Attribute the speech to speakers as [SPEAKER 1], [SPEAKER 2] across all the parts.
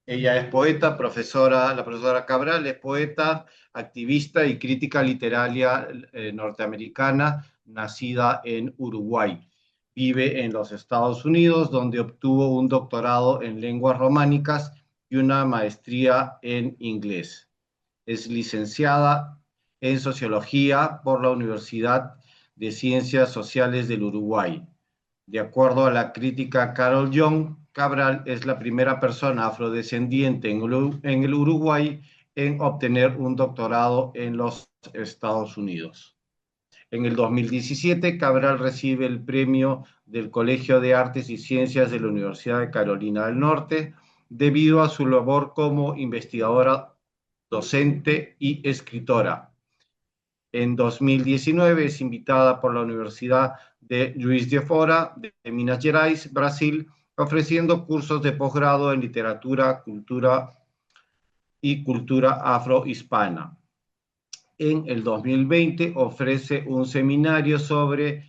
[SPEAKER 1] Ella es poeta, profesora, la profesora Cabral es poeta, activista y crítica literaria norteamericana, nacida en Uruguay. Vive en los Estados Unidos, donde obtuvo un doctorado en lenguas románicas y una maestría en inglés. Es licenciada en Sociología por la Universidad de Ciencias Sociales del Uruguay. De acuerdo a la crítica Carol Young, Cabral es la primera persona afrodescendiente en el Uruguay en obtener un doctorado en los Estados Unidos. En el 2017, Cabral recibe el premio del Colegio de Artes y Ciencias de la Universidad de Carolina del Norte debido a su labor como investigadora, docente y escritora. En 2019 es invitada por la Universidad de Juiz de Fora de Minas Gerais, Brasil, ofreciendo cursos de posgrado en literatura, cultura y cultura afrohispana. En el 2020 ofrece un seminario sobre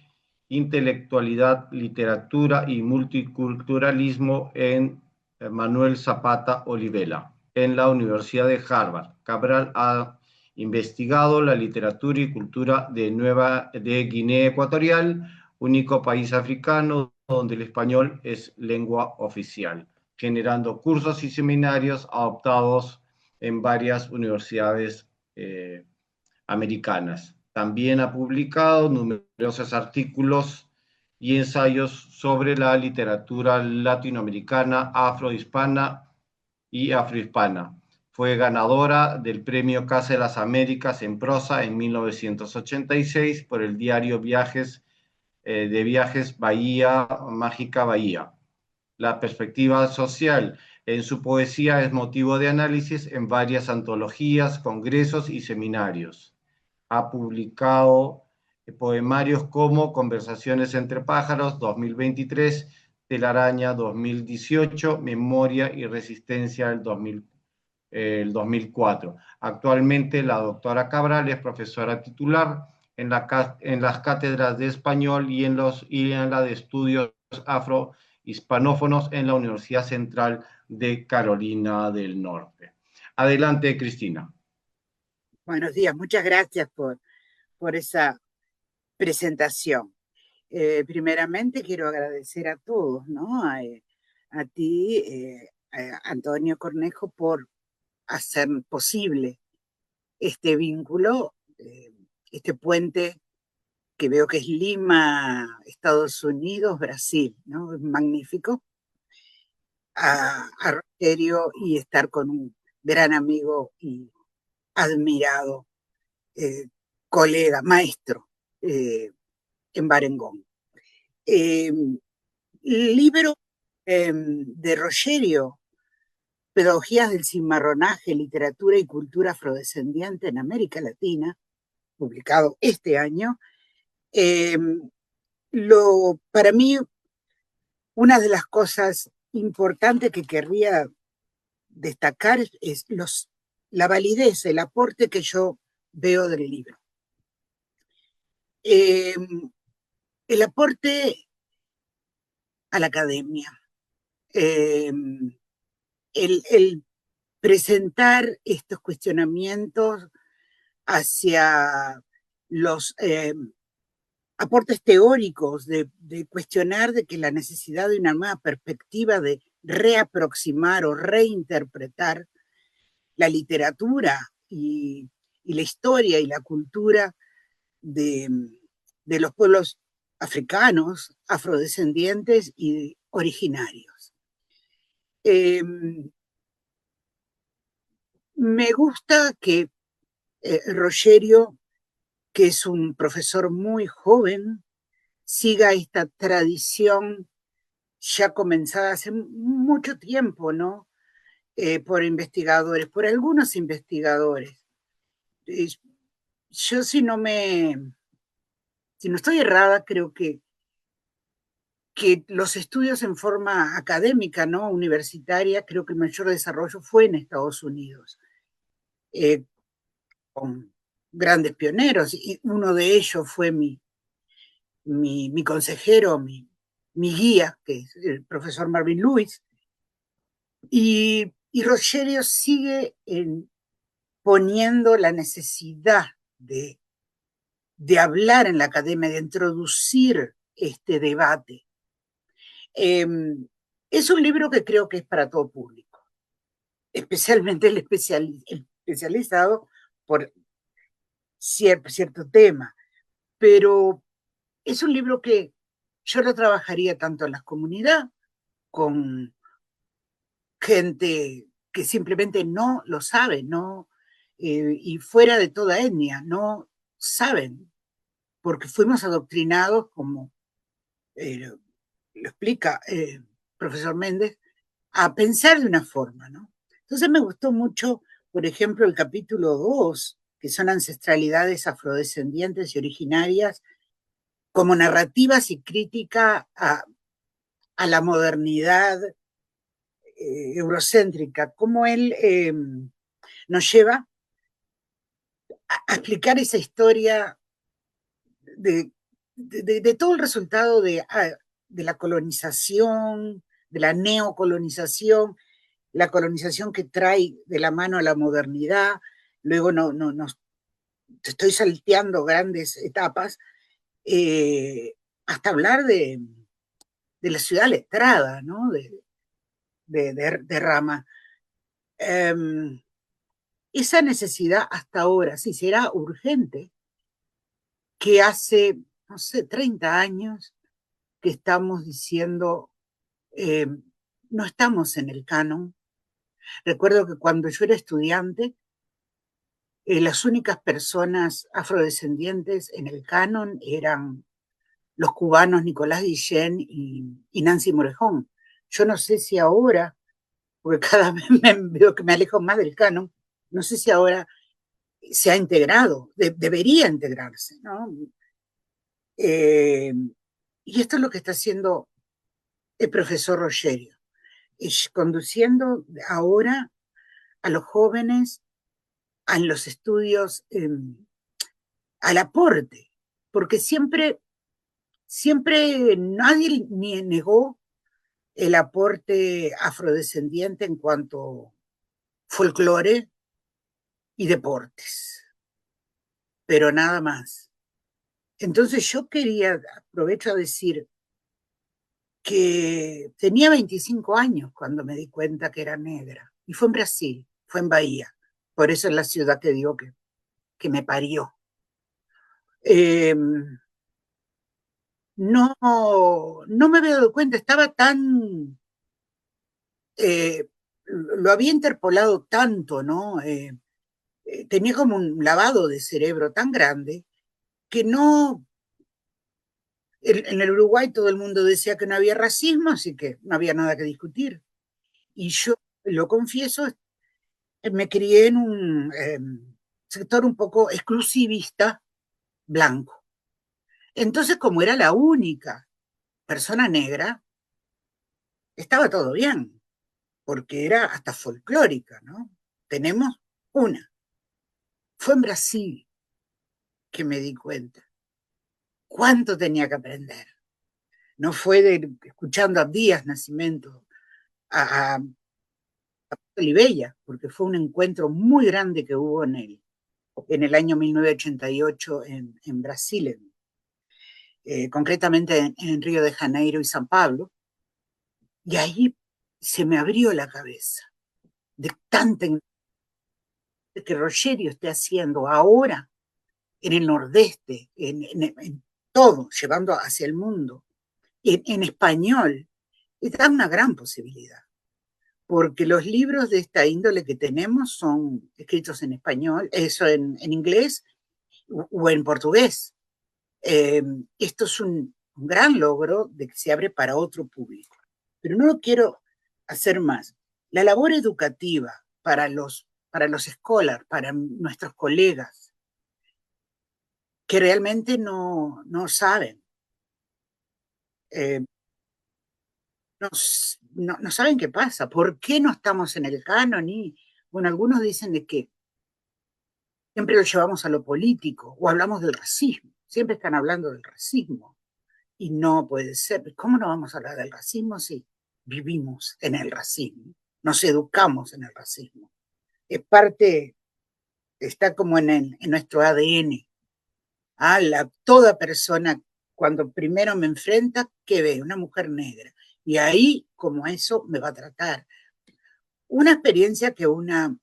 [SPEAKER 1] intelectualidad, literatura y multiculturalismo en Manuel Zapata Olivella, en la Universidad de Harvard. Cabral ha investigado la literatura y cultura de Guinea Ecuatorial, único país africano donde el español es lengua oficial, generando cursos y seminarios adoptados en varias universidades americanas. También ha publicado numerosos artículos y ensayos sobre la literatura latinoamericana, afrohispana y afrohispana. Fue ganadora del Premio Casa de las Américas en prosa en 1986 por el diario de Viajes Bahía Mágica Bahía. La perspectiva social en su poesía es motivo de análisis en varias antologías, congresos y seminarios. Ha publicado poemarios como Conversaciones entre pájaros 2023, Telaraña 2018, Memoria y Resistencia el 2004. Actualmente la doctora Cabral es profesora titular en las cátedras de español y en la de estudios afro-hispanófonos en la Universidad Central de Carolina del Norte. Adelante, Cristina.
[SPEAKER 2] Buenos días, muchas gracias por esa presentación. Primeramente quiero agradecer a todos, ¿no? A ti, a Antonio Cornejo, por hacer posible este vínculo, este puente que veo que es Lima, Estados Unidos, Brasil, ¿no? Es magnífico. A Rogerio y estar con un gran amigo y admirado eh, colega, maestro en Barengón. El libro de Rogerio, Pedagogías del Cimarronaje, Literatura y Cultura Afrodescendiente en América Latina, publicado este año, eh, para mí, una de las cosas importantes que querría destacar es la validez, el aporte que yo veo del libro. Eh, el aporte a la academia, eh, el presentar estos cuestionamientos hacia los aportes teóricos de cuestionar de que la necesidad de una nueva perspectiva de reaproximar o reinterpretar la literatura y la historia y la cultura de, de los pueblos africanos, afrodescendientes y originarios. Eh, Me gusta que Rogerio, que es un profesor muy joven, siga esta tradición ya comenzada hace mucho tiempo, ¿no? Por investigadores, por algunos investigadores. Eh, yo si no estoy errada, creo que los estudios en forma académica, ¿no? Universitaria, creo que el mayor desarrollo fue en Estados Unidos, con grandes pioneros, y uno de ellos fue mi consejero, mi guía, que es el profesor Marvin Lewis, y Y Rogerio sigue poniendo la necesidad de hablar en la academia, de introducir este debate. Es un libro que creo que es para todo público, especialmente el especializado por cierto tema, pero es un libro que yo lo trabajaría tanto en la comunidad con gente que simplemente no lo sabe, no, y fuera de toda etnia, no saben, porque fuimos adoctrinados, como lo explica profesor Méndez, a pensar de una forma, ¿no? Entonces me gustó mucho, por ejemplo, el capítulo 2, que son ancestralidades afrodescendientes y originarias, como narrativas y crítica a la modernidad eurocéntrica, cómo él nos lleva a explicar esa historia de todo el resultado de la colonización, de la neocolonización, la colonización que trae de la mano a la modernidad. Luego estoy salteando grandes etapas, hasta hablar de la ciudad letrada, ¿no? de Rama. Esa necesidad hasta ahora, sí, será urgente, que hace, no sé, 30 años que estamos diciendo, no estamos en el canon. Recuerdo que cuando yo era estudiante, las únicas personas afrodescendientes en el canon eran los cubanos Nicolás Guillén y Nancy Morejón. Yo no sé si ahora, porque cada vez veo que me alejo más del canon, no sé si ahora se ha integrado, debería integrarse, ¿no? Y esto es lo que está haciendo el profesor Rogerio, conduciendo ahora a los jóvenes a los estudios, al aporte, porque siempre nadie ni negó el aporte afrodescendiente en cuanto folclore y deportes, pero nada más. Entonces yo aprovecho a decir que tenía 25 años cuando me di cuenta que era negra, y fue en Brasil, fue en Bahía, por eso es la ciudad que digo que me parió. No, no me había dado cuenta, estaba tan, lo había interpolado tanto, ¿no? Tenía como un lavado de cerebro tan grande que no, en el Uruguay todo el mundo decía que no había racismo, así que no había nada que discutir. Y yo, lo confieso, me crié en un sector un poco exclusivista blanco. Entonces, como era la única persona negra, estaba todo bien, porque era hasta folclórica, ¿no? Tenemos una. Fue en Brasil que me di cuenta cuánto tenía que aprender. No fue escuchando a Díaz Nascimento, a Olivella, porque fue un encuentro muy grande que hubo en el año 1988 en Brasil, concretamente en Río de Janeiro y San Pablo, y ahí se me abrió la cabeza de tanta que Rogerio esté haciendo ahora en el nordeste, en todo, llevando hacia el mundo, en español, da una gran posibilidad, porque los libros de esta índole que tenemos son escritos en español, eso en inglés o en portugués. Esto es un gran logro de que se abre para otro público. Pero no lo quiero hacer más. La labor educativa para los scholars, para nuestros colegas, que realmente no saben, no saben qué pasa, por qué no estamos en el canon. Y bueno, algunos dicen de que siempre lo llevamos a lo político o hablamos del racismo, siempre están hablando del racismo y no puede ser. ¿Cómo no vamos a hablar del racismo si vivimos en el racismo? nos educamos en el racismo. Es parte, está como en nuestro ADN. Toda persona, cuando primero me enfrenta, ¿qué ve? Una mujer negra. Y ahí, como eso, me va a tratar. Una experiencia que una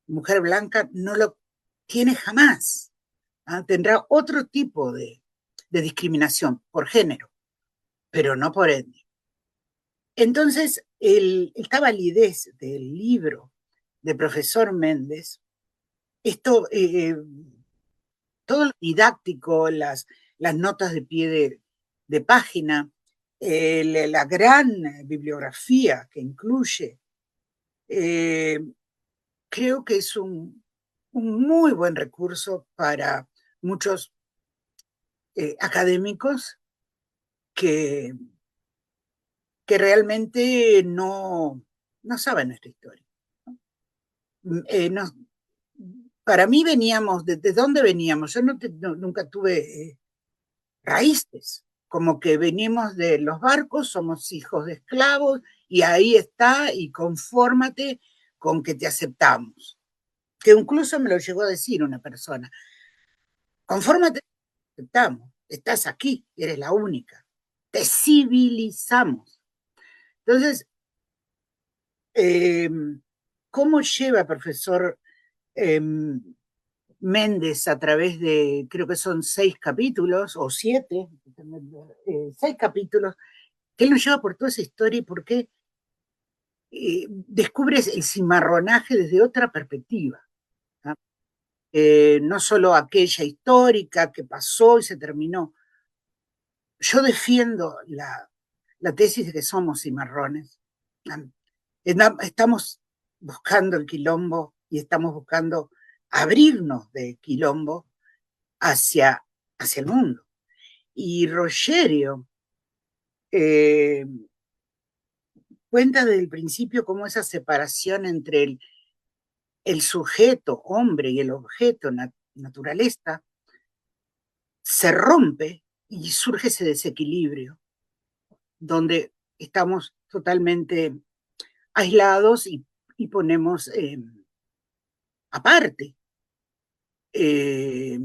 [SPEAKER 2] mujer blanca no lo tiene jamás. Tendrá otro tipo de discriminación por género, pero no por etnia. Entonces, esta validez del libro de profesor Méndez, esto, todo lo didáctico, las notas de pie de página, la gran bibliografía que incluye, creo que es un muy buen recurso para muchos académicos que, que realmente no saben nuestra historia. No, para mí veníamos, ¿de dónde veníamos? Yo nunca tuve raíces, como que venimos de los barcos, somos hijos de esclavos y ahí está y confórmate con que te aceptamos. Que incluso me lo llegó a decir una persona, confórmate, te aceptamos, estás aquí, eres la única, te civilizamos. Entonces, ¿cómo lleva, profesor Méndez, a través de, creo que son 6 capítulos, o 7, 6 capítulos, que él nos lleva por toda esa historia y por qué descubres el cimarronaje desde otra perspectiva? ¿No? No solo aquella histórica que pasó y se terminó. Yo defiendo la tesis de que somos cimarrones. Estamos buscando el quilombo y estamos buscando abrirnos de quilombo hacia el mundo. Y Rogerio cuenta desde el principio cómo esa separación entre el sujeto, hombre, y el objeto, naturaleza, se rompe y surge ese desequilibrio, donde estamos totalmente aislados y ponemos aparte. Eh,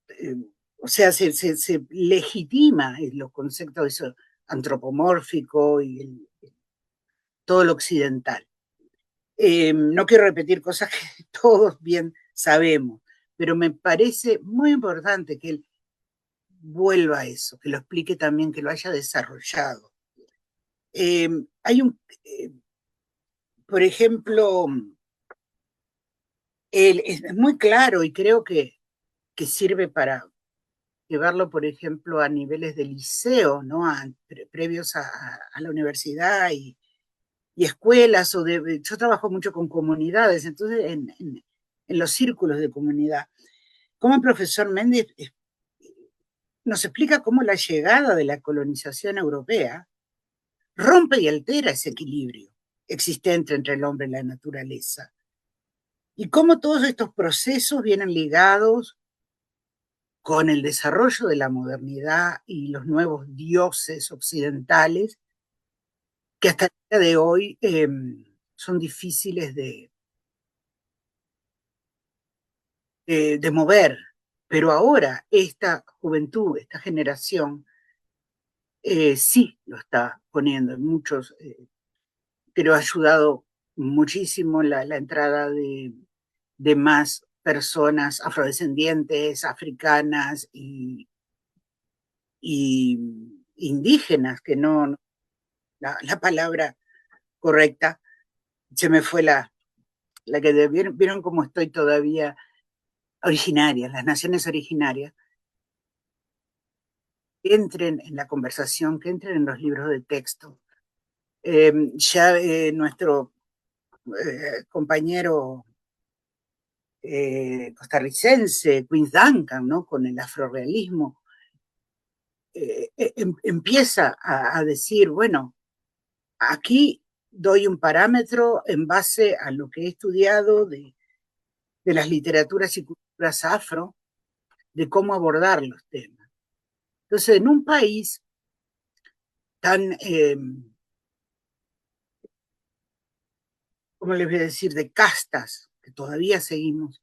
[SPEAKER 2] eh, o sea, se legitima los conceptos de eso antropomórfico y todo lo occidental. No quiero repetir cosas que todos bien sabemos, pero me parece muy importante que él vuelva a eso, que lo explique también, que lo haya desarrollado. Hay por ejemplo, es muy claro y creo que sirve para llevarlo, por ejemplo, a niveles de liceo, ¿no? Previos a la universidad y escuelas, yo trabajo mucho con comunidades, entonces en los círculos de comunidad. Como el profesor Méndez nos explica cómo la llegada de la colonización europea rompe y altera ese equilibrio existente entre el hombre y la naturaleza. Y cómo todos estos procesos vienen ligados con el desarrollo de la modernidad y los nuevos dioses occidentales, que hasta el día de hoy son difíciles de mover. Pero ahora esta juventud, esta generación, sí lo está poniendo en muchos, pero ha ayudado muchísimo la entrada de más personas afrodescendientes, africanas y indígenas, que no, la palabra correcta, se me fue la que vieron cómo estoy todavía, originarias, las naciones originarias, que entren en la conversación, que entren en los libros de texto. Ya nuestro compañero costarricense, Quinn Duncan, ¿no? Con el afrorealismo, empieza a decir, bueno, aquí doy un parámetro en base a lo que he estudiado de las literaturas y culturas afro, de cómo abordar los temas. Entonces, en un país tan ¿cómo les voy a decir?, de castas que todavía seguimos,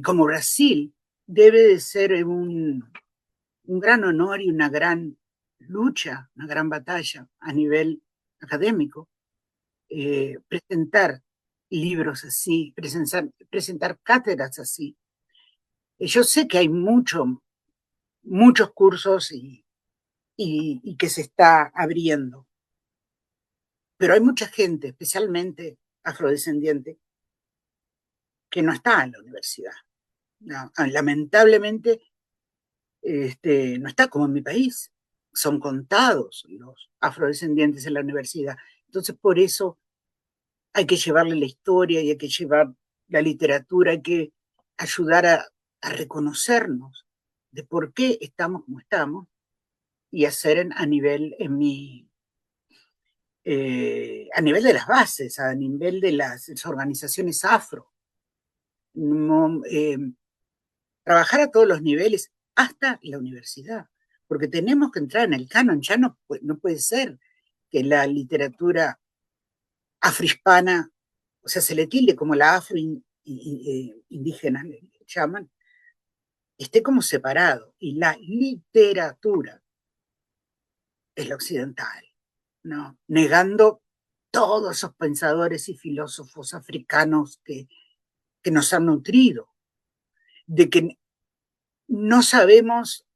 [SPEAKER 2] como Brasil, debe de ser un gran honor y una gran lucha, una gran batalla a nivel académico, presentar libros así, presentar cátedras así. Yo sé que hay muchos cursos y que se está abriendo, pero hay mucha gente, especialmente afrodescendiente, que no está en la universidad. No, lamentablemente, no está como en mi país. Son contados los afrodescendientes en la universidad. Entonces, por eso hay que llevarle la historia y hay que llevar la literatura, hay que ayudar a reconocernos de por qué estamos como estamos y hacer a nivel, a nivel de las bases, a nivel de las organizaciones afro. No, trabajar a todos los niveles, hasta la universidad, porque tenemos que entrar en el canon. Ya no puede ser que la literatura afrohispana, o sea, se le tilde como la afro-indígena, le llaman, esté como separado, y la literatura es la occidental, ¿no? Negando todos esos pensadores y filósofos africanos que nos han nutrido, de que no sabemos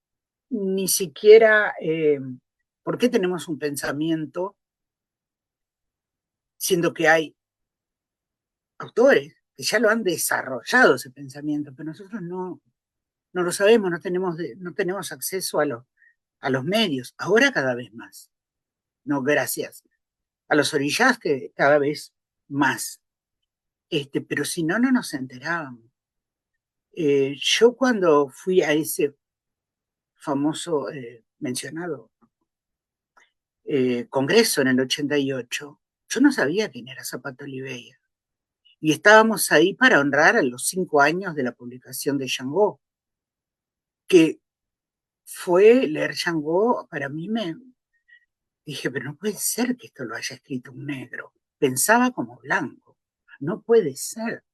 [SPEAKER 2] ni siquiera por qué tenemos un pensamiento, siendo que hay autores que ya lo han desarrollado ese pensamiento, pero nosotros no lo sabemos, no tenemos acceso a los medios, ahora cada vez más, no gracias a los orillas que cada vez más, pero si no, no nos enterábamos. Yo cuando fui a ese famoso mencionado congreso en el 88, yo no sabía quién era Zapato Oliveira. Y estábamos ahí para honrar a los 5 años de la publicación de Shango, que fue leer Shango, para mí dije, pero no puede ser que esto lo haya escrito un negro. Pensaba como blanco, no puede ser.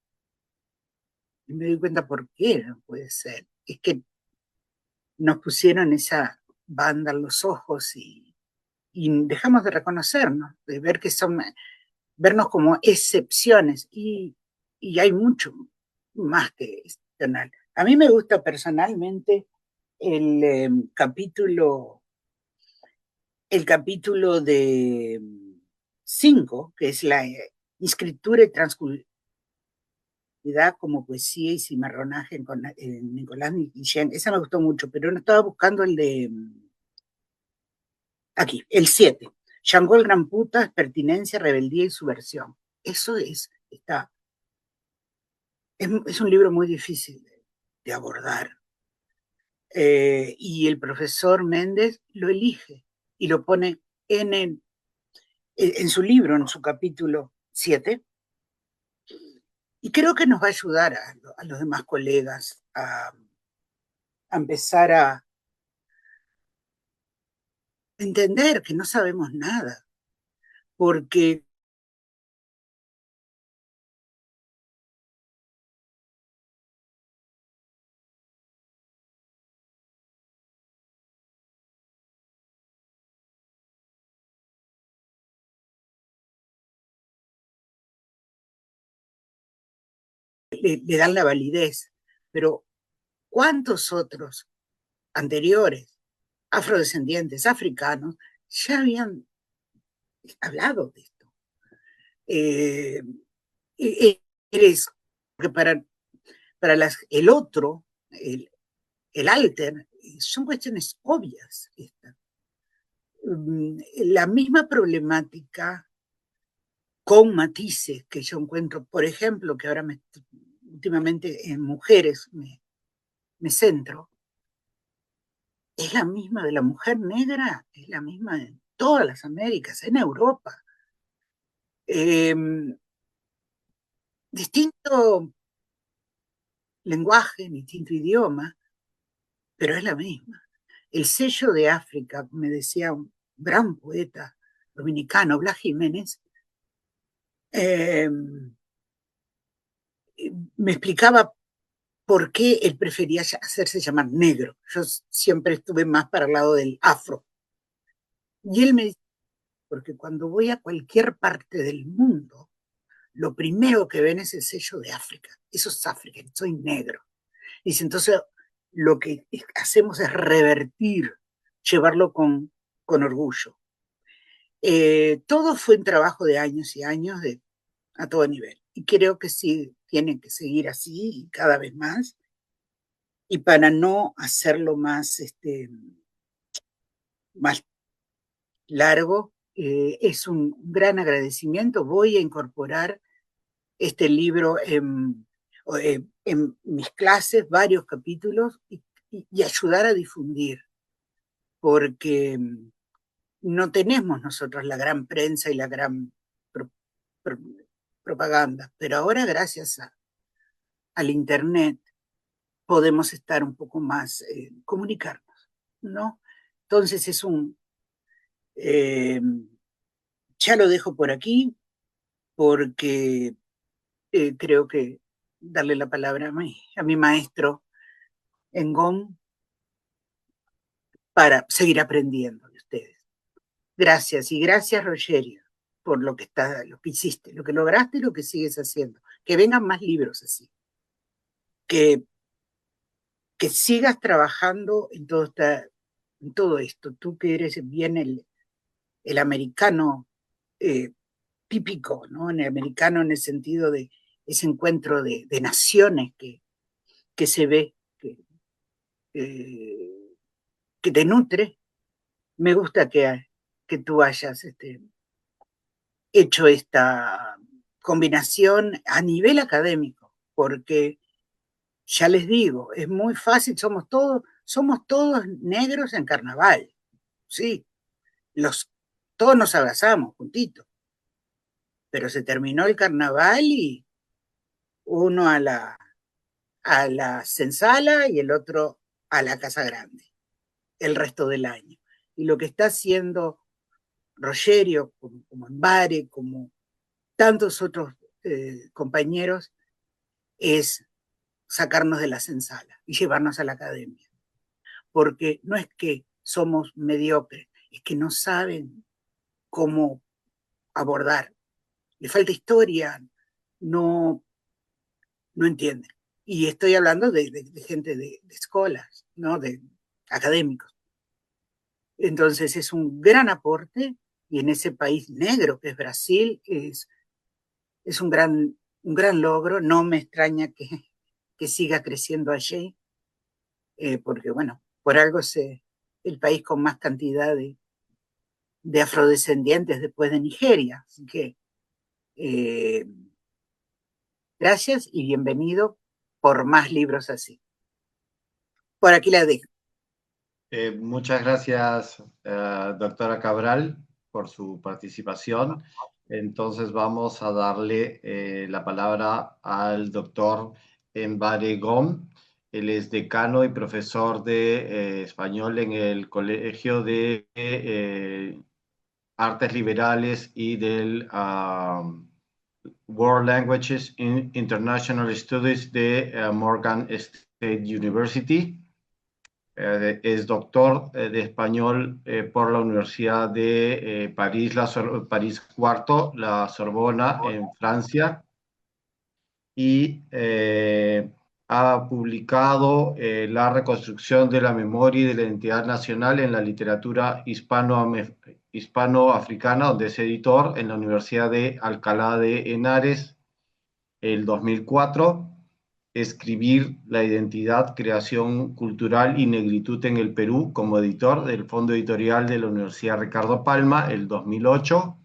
[SPEAKER 2] Y me di cuenta por qué no puede ser. Es que nos pusieron esa banda en los ojos y dejamos de reconocernos, de ver que vernos como excepciones, y hay mucho más que excepcional. A mí me gusta personalmente el capítulo de 5, que es la escritura y transculturalidad como poesía y cimarronaje con Nicolás Guillén. Esa me gustó mucho, pero no estaba buscando el de aquí, el 7. Shango el Gran Puta, pertinencia, rebeldía y subversión. Eso es un libro muy difícil de abordar. Y el profesor Méndez lo elige y lo pone en su libro, en su capítulo 7. Y creo que nos va a ayudar a los demás colegas a empezar a entender que no sabemos nada, porque le dan la validez. Pero ¿cuántos otros anteriores, afrodescendientes, africanos, ya habían hablado de esto? Eres que el otro, el alter, son cuestiones obvias. La misma problemática con matices que yo encuentro, por ejemplo, que ahora últimamente en mujeres me centro, es la misma de la mujer negra, es la misma en todas las Américas, en Europa. Distinto lenguaje, distinto idioma, pero es la misma. El sello de África, me decía un gran poeta dominicano, Blas Jiménez, eh, me explicaba por qué él prefería hacerse llamar negro. Yo siempre estuve más para el lado del afro. Y él me dice, porque cuando voy a cualquier parte del mundo, lo primero que ven es el sello de África. Eso es África, soy negro. Dice, entonces lo que hacemos es revertir, llevarlo con orgullo. Todo fue un trabajo de años y años a todo nivel. Y creo que sí, tienen que seguir así y cada vez más. Y para no hacerlo más largo, es un gran agradecimiento. Voy a incorporar este libro en mis clases, varios capítulos, y ayudar a difundir, porque no tenemos nosotros la gran prensa y la gran pro, pro, propaganda, pero ahora gracias al Internet podemos estar un poco más, comunicarnos, ¿no? Entonces eh, ya lo dejo por aquí porque creo que darle la palabra a mi maestro en GOM para seguir aprendiendo de ustedes. Gracias y gracias, Rogerio, por lo que hiciste, lo que lograste y lo que sigues haciendo. Que vengan más libros así. Que, que sigas trabajando en todo esto. Tú que eres bien el americano eh, típico, ¿no? En el americano en el sentido de ese encuentro de naciones que se ve, eh, que te nutre. Me gusta que tú hayas hecho esta combinación a nivel académico, porque ya les digo, es muy fácil, somos todos negros en carnaval, sí, todos nos abrazamos juntitos, pero se terminó el carnaval y uno a la Sensala y el otro a la Casa Grande, el resto del año. Y lo que está haciendo Rogerio, como Ambare, como tantos otros compañeros, es sacarnos de la sensala y llevarnos a la academia. Porque no es que somos mediocres, es que no saben cómo abordar. Le falta historia, no, no entienden. Y estoy hablando de gente de escuelas, ¿no? De académicos. Entonces es un gran aporte y en ese país negro que es Brasil es un gran logro. No me extraña que siga creciendo allí, porque bueno, por algo es el país con más cantidad de afrodescendientes después de Nigeria. Así que eh, gracias y bienvenido por más libros así. Por aquí la dejo.
[SPEAKER 1] Muchas gracias, doctora Cabral, por su participación. Entonces vamos a darle la palabra al doctor Embare Gom. Él es decano y profesor de español en el Colegio de Artes Liberales y del World Languages in International Studies de Morgan State University. Es doctor de español por la Universidad de París, París Cuarto, la Sorbona en Francia, y ha publicado La reconstrucción de la memoria y de la identidad nacional en la literatura hispanoafricana, donde es editor en la Universidad de Alcalá de Henares, el 2004. Escribir la identidad, creación cultural y negritud en el Perú, como editor del Fondo Editorial de la Universidad Ricardo Palma, el 2008.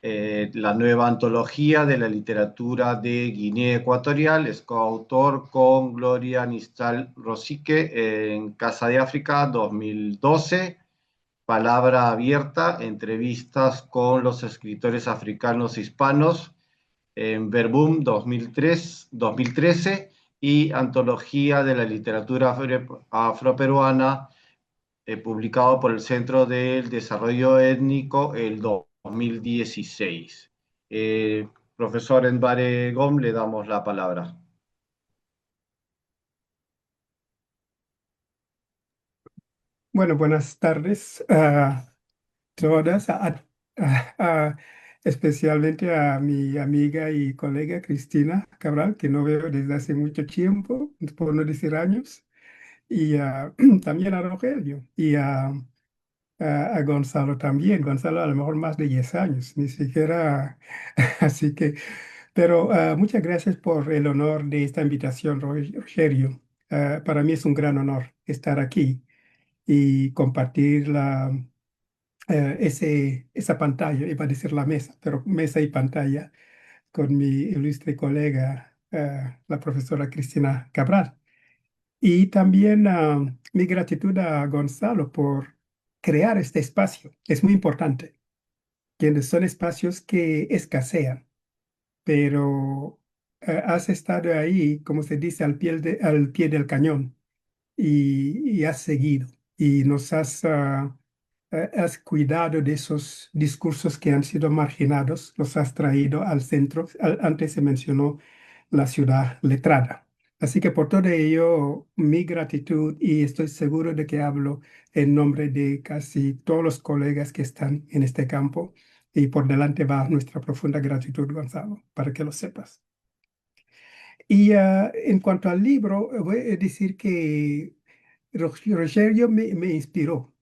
[SPEAKER 1] La nueva antología de la literatura de Guinea Ecuatorial, es coautor con Gloria Nistal Rosique en Casa de África, 2012. Palabra abierta, entrevistas con los escritores africanos hispanos, en Verbum 2013, y Antología de la Literatura Afroperuana, publicado por el Centro del Desarrollo Étnico el 2016. Eh, Profesor Envare Gom, le damos la palabra.
[SPEAKER 3] Bueno, buenas tardes a todas, especialmente a mi amiga y colega Cristina Cabral, que no veo desde hace mucho tiempo, por no decir años, y también a Rogelio y a Gonzalo también. Gonzalo a lo mejor más de 10 años, ni siquiera, así que, pero muchas gracias por el honor de esta invitación, Rogelio. Para mí es un gran honor estar aquí y compartir esa pantalla, iba a decir la mesa, pero mesa y pantalla con mi ilustre colega, la profesora Cristina Cabral. Y también mi gratitud a Gonzalo por crear este espacio. Es muy importante, que son espacios que escasean, pero has estado ahí, como se dice, al pie del cañón y has seguido y has cuidado de esos discursos que han sido marginados, los has traído al centro. Antes se mencionó la ciudad letrada. Así que por todo ello, mi gratitud y estoy seguro de que hablo en nombre de casi todos los colegas que están en este campo. Y por delante va nuestra profunda gratitud, Gonzalo, para que lo sepas. Y en cuanto al libro, voy a decir que Rogerio me inspiró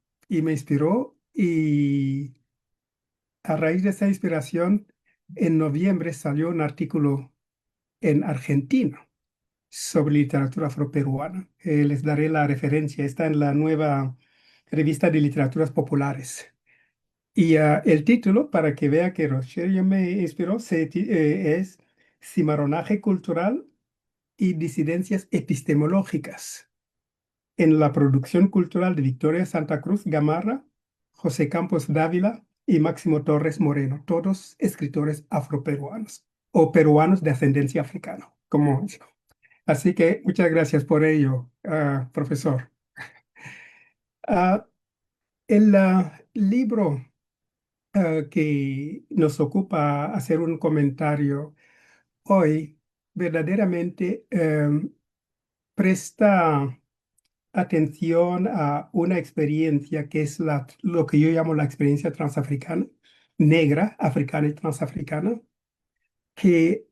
[SPEAKER 3] y a raíz de esa inspiración, en noviembre salió un artículo en Argentina sobre literatura afroperuana. Les daré la referencia, está en la nueva revista de literaturas populares. Y el título, para que vea que Rogerio me inspiró, es Cimarronaje cultural y disidencias epistemológicas en la producción cultural de Victoria Santa Cruz Gamarra, José Campos Dávila y Máximo Torres Moreno, todos escritores afroperuanos o peruanos de ascendencia africana, como digo. Así que muchas gracias por ello, profesor. Ah, el libro que nos ocupa hacer un comentario hoy verdaderamente presta atención a una experiencia que es lo que yo llamo la experiencia transafricana, negra, africana y transafricana, que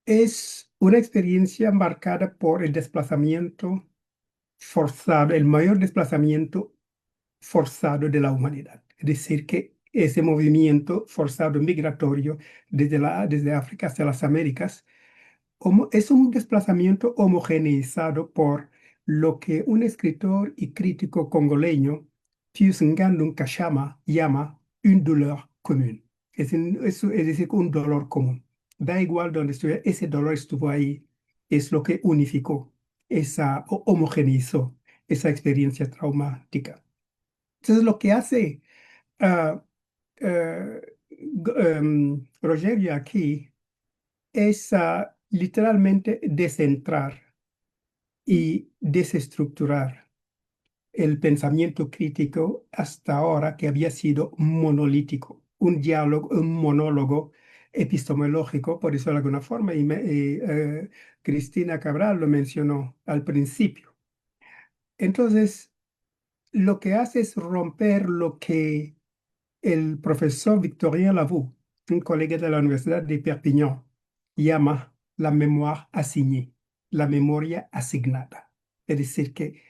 [SPEAKER 3] es una experiencia marcada por el desplazamiento forzado, el mayor desplazamiento forzado de la humanidad. Es decir, que ese movimiento forzado migratorio desde África hacia las Américas es un desplazamiento homogeneizado por lo que un escritor y crítico congoleño, Pius Ngandun Kashama, llama une douleur commune. Es decir, un dolor común. Da igual donde estuviera, ese dolor estuvo ahí. Es lo que unificó, homogeneizó esa experiencia traumática. Entonces, lo que hace ah, Rogerio aquí es literalmente descentrar y desestructurar el pensamiento crítico hasta ahora que había sido monolítico, un diálogo, un monólogo epistemológico, por eso de alguna forma, Cristina Cabral lo mencionó al principio. Entonces, lo que hace es romper lo que el profesor Victorien Lavaux, un colega de la Universidad de Perpignan, llama la mémoire assignée, la memoria asignada. Es decir, que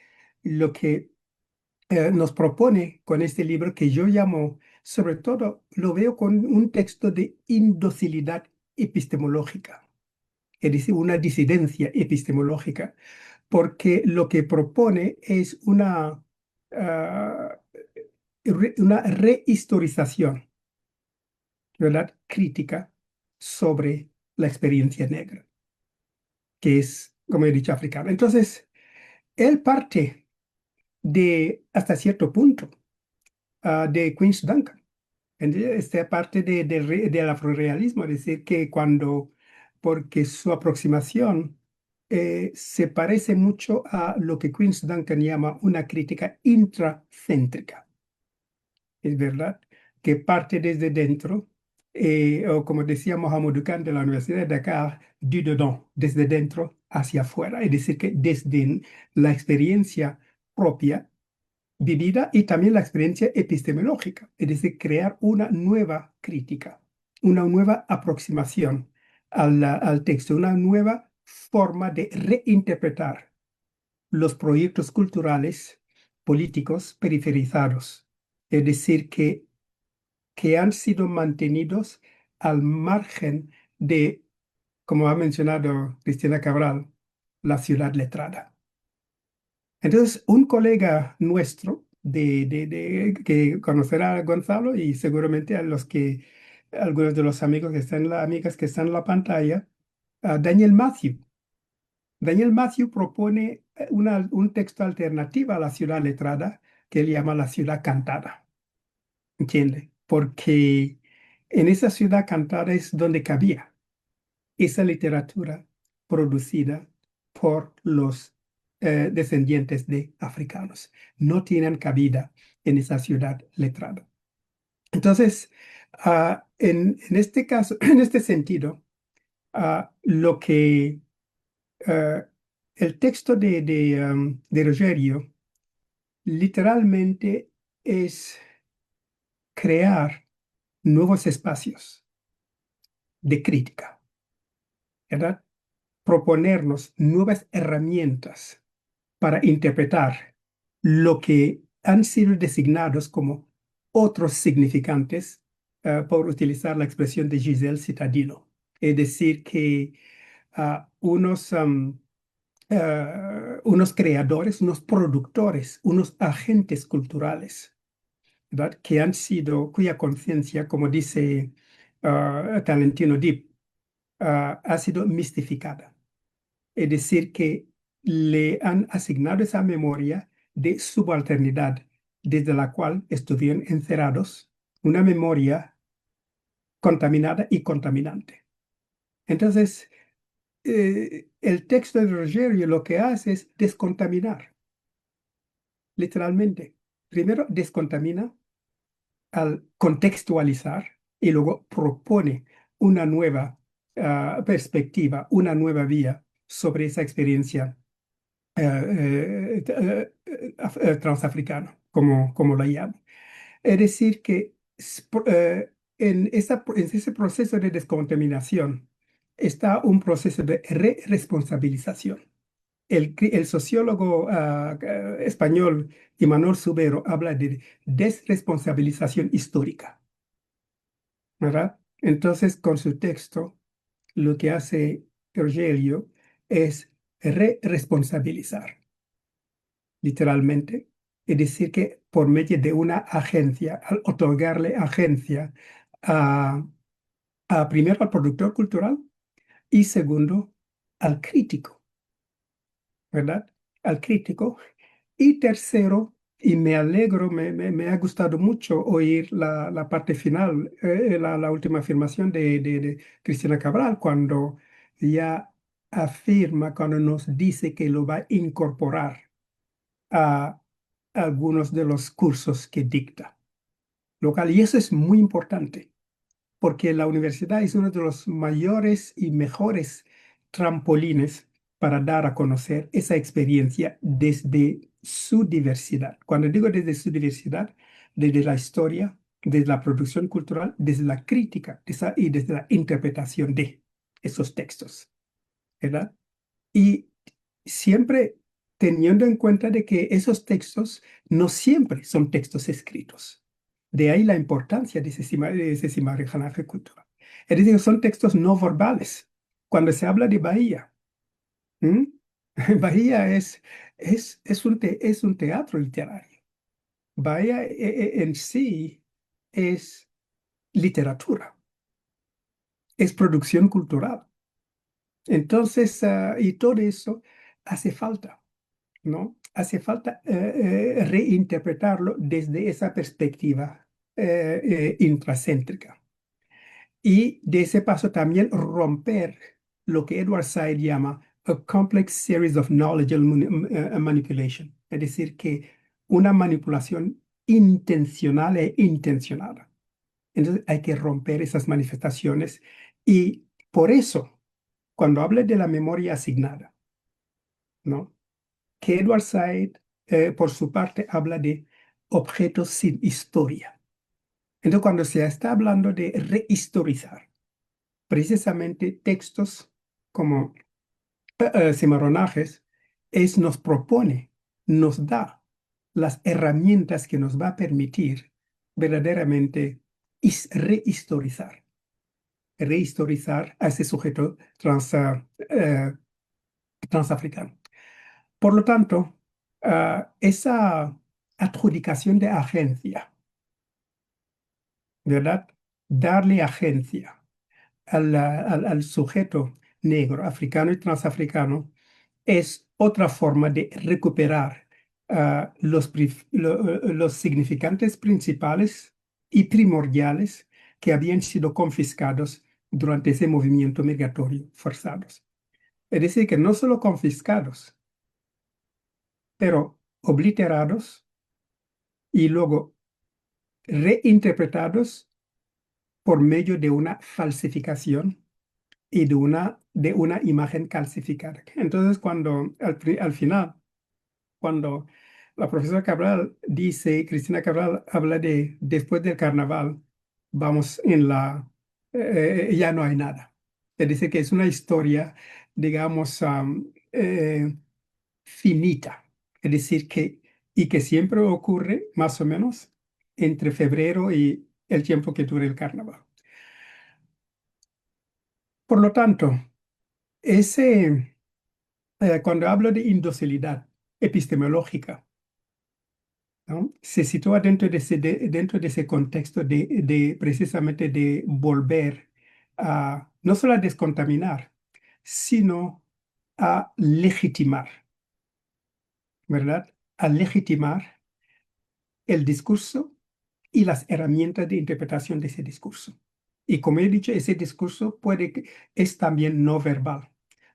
[SPEAKER 3] lo que nos propone con este libro, que yo llamo, sobre todo, lo veo con un texto de indocilidad epistemológica, es decir, una disidencia epistemológica, porque lo que propone es una rehistorización, ¿verdad? Crítica sobre la experiencia negra, que es, como he dicho, africana. Entonces, él parte hasta cierto punto, de Queen's Duncan. Esta parte del afrorealismo, es decir, que porque su aproximación se parece mucho a lo que Queen's Duncan llama una crítica intracéntrica. Es verdad que parte desde dentro o como decía Mohamed Khan de la Universidad de Dakar, du dedans, desde dentro hacia afuera. Es decir, que desde la experiencia propia vivida y también la experiencia epistemológica, es decir, crear una nueva crítica, una nueva aproximación al texto, una nueva forma de reinterpretar los proyectos culturales, políticos periferizados, es decir, que han sido mantenidos al margen de, como ha mencionado Cristina Cabral, la ciudad letrada. Entonces, un colega nuestro que conocerá a Gonzalo y seguramente algunos de los amigos que están amigas que están en la pantalla, Daniel Matthew. Daniel Matthew propone un texto alternativo a la ciudad letrada que él llama la ciudad cantada. ¿Entiende? Porque en esa ciudad cantada es donde cabía esa literatura producida por los descendientes de africanos. No tienen cabida en esa ciudad letrada. Entonces, en este caso, en este sentido, lo que el texto de Rogerio literalmente es crear nuevos espacios de crítica, ¿verdad? Proponernos nuevas herramientas para interpretar lo que han sido designados como otros significantes, por utilizar la expresión de Giselle Citadino. Es decir, que unos creadores, unos productores, unos agentes culturales, ¿verdad? Que han sido, cuya conciencia, como dice Talentino Deep, ha sido mistificada. Es decir, que le han asignado esa memoria de subalternidad desde la cual estuvieron encerrados, una memoria contaminada y contaminante. Entonces, el texto de Rogerio lo que hace es descontaminar, literalmente. Primero descontamina al contextualizar y luego propone una nueva perspectiva, una nueva vía sobre esa experiencia transafricana, como la llamo. Es decir, que en ese proceso de descontaminación está un proceso de re-responsabilización. El sociólogo español Imanol Subero habla de desresponsabilización histórica, ¿verdad? Entonces, con su texto, lo que hace Rogelio es re-responsabilizar, literalmente. Es decir, que por medio de una agencia, al otorgarle agencia primero al productor cultural y segundo al crítico, ¿verdad? Al crítico. Y tercero, y me alegro, me ha gustado mucho oír la parte final, la última afirmación de Cristina Cabral, cuando ya afirma, cuando nos dice que lo va a incorporar a algunos de los cursos que dicta local. Y eso es muy importante, porque la universidad es uno de los mayores y mejores trampolines para dar a conocer esa experiencia desde su diversidad. Cuando digo desde su diversidad, desde la historia, desde la producción cultural, desde la crítica y desde la interpretación de esos textos, ¿verdad? Y siempre teniendo en cuenta de que esos textos no siempre son textos escritos. De ahí la importancia de ese simarejanaje cultural. Es decir, son textos no verbales. Cuando se habla de Bahía, ¿m? Bahía es un teatro literario. Bahía en sí es literatura, es producción cultural. Entonces, y todo eso hace falta, ¿no? Hace falta reinterpretarlo desde esa perspectiva intracéntrica. Y de ese paso también romper lo que Edward Said llama a complex series of knowledge manipulation. Es decir, que una manipulación intencional e intencionada. Entonces hay que romper esas manifestaciones y por eso, cuando habla de la memoria asignada, ¿no? Que Edward Said, por su parte, habla de objetos sin historia. Entonces, cuando se está hablando de rehistorizar, precisamente textos como Cimarronajes nos propone, nos da las herramientas que nos va a permitir verdaderamente rehistorizar a ese sujeto transafricano. Por lo tanto, esa adjudicación de agencia, ¿verdad? Darle agencia al sujeto negro, africano y transafricano es otra forma de recuperar los significantes principales y primordiales que habían sido confiscados durante ese movimiento migratorio forzados. Es decir, que no solo confiscados, pero obliterados y luego reinterpretados por medio de una falsificación y de una imagen calcificada. Entonces, cuando al final, cuando la profesora Cabral dice, Cristina Cabral habla de después del carnaval, vamos ya no hay nada. Es decir, que es una historia, digamos, finita. Es decir, y que siempre ocurre más o menos entre febrero y el tiempo que dure el carnaval. Por lo tanto, cuando hablo de indocilidad epistemológica, ¿no? Se sitúa dentro de ese contexto precisamente de volver no solo a descontaminar, sino a legitimar, ¿verdad? A legitimar el discurso y las herramientas de interpretación de ese discurso. Y como he dicho, ese discurso es también no verbal,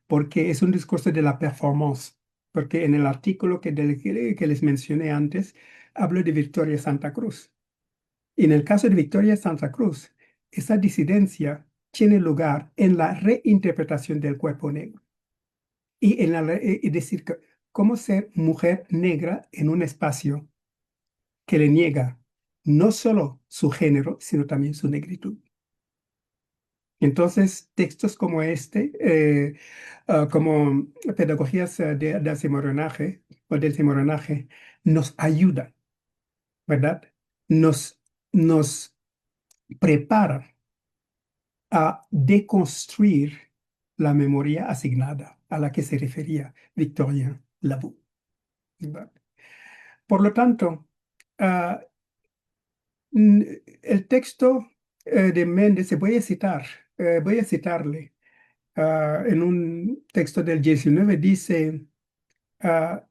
[SPEAKER 3] porque es un discurso de la performance, porque en el artículo que les mencioné antes, hablo de Victoria Santa Cruz. Y en el caso de Victoria Santa Cruz, esa disidencia tiene lugar en la reinterpretación del cuerpo negro. Y es decir, cómo ser mujer negra en un espacio que le niega no solo su género, sino también su negritud. Entonces, textos como como pedagogías del cimarronaje o del cimarronaje, nos ayudan, ¿verdad? Nos preparan a deconstruir la memoria asignada a la que se refería Victorien Labou, ¿verdad? Por lo tanto, ah, el texto de Méndez, voy a citarle en un texto del 19, dice, ah,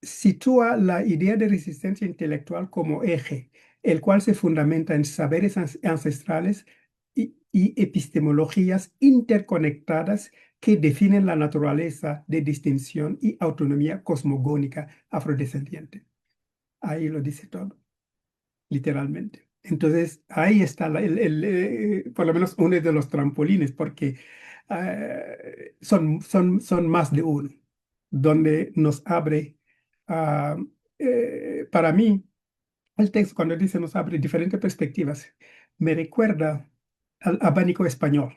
[SPEAKER 3] sitúa la idea de resistencia intelectual como eje, el cual se fundamenta en saberes ancestrales y epistemologías interconectadas que definen la naturaleza de distinción y autonomía cosmogónica afrodescendiente. Ahí lo dice todo, literalmente. Entonces, ahí está por lo menos uno de los trampolines, porque son más de uno, donde nos abre, ah, para mí, el texto cuando dice nos abre diferentes perspectivas, me recuerda al abanico español,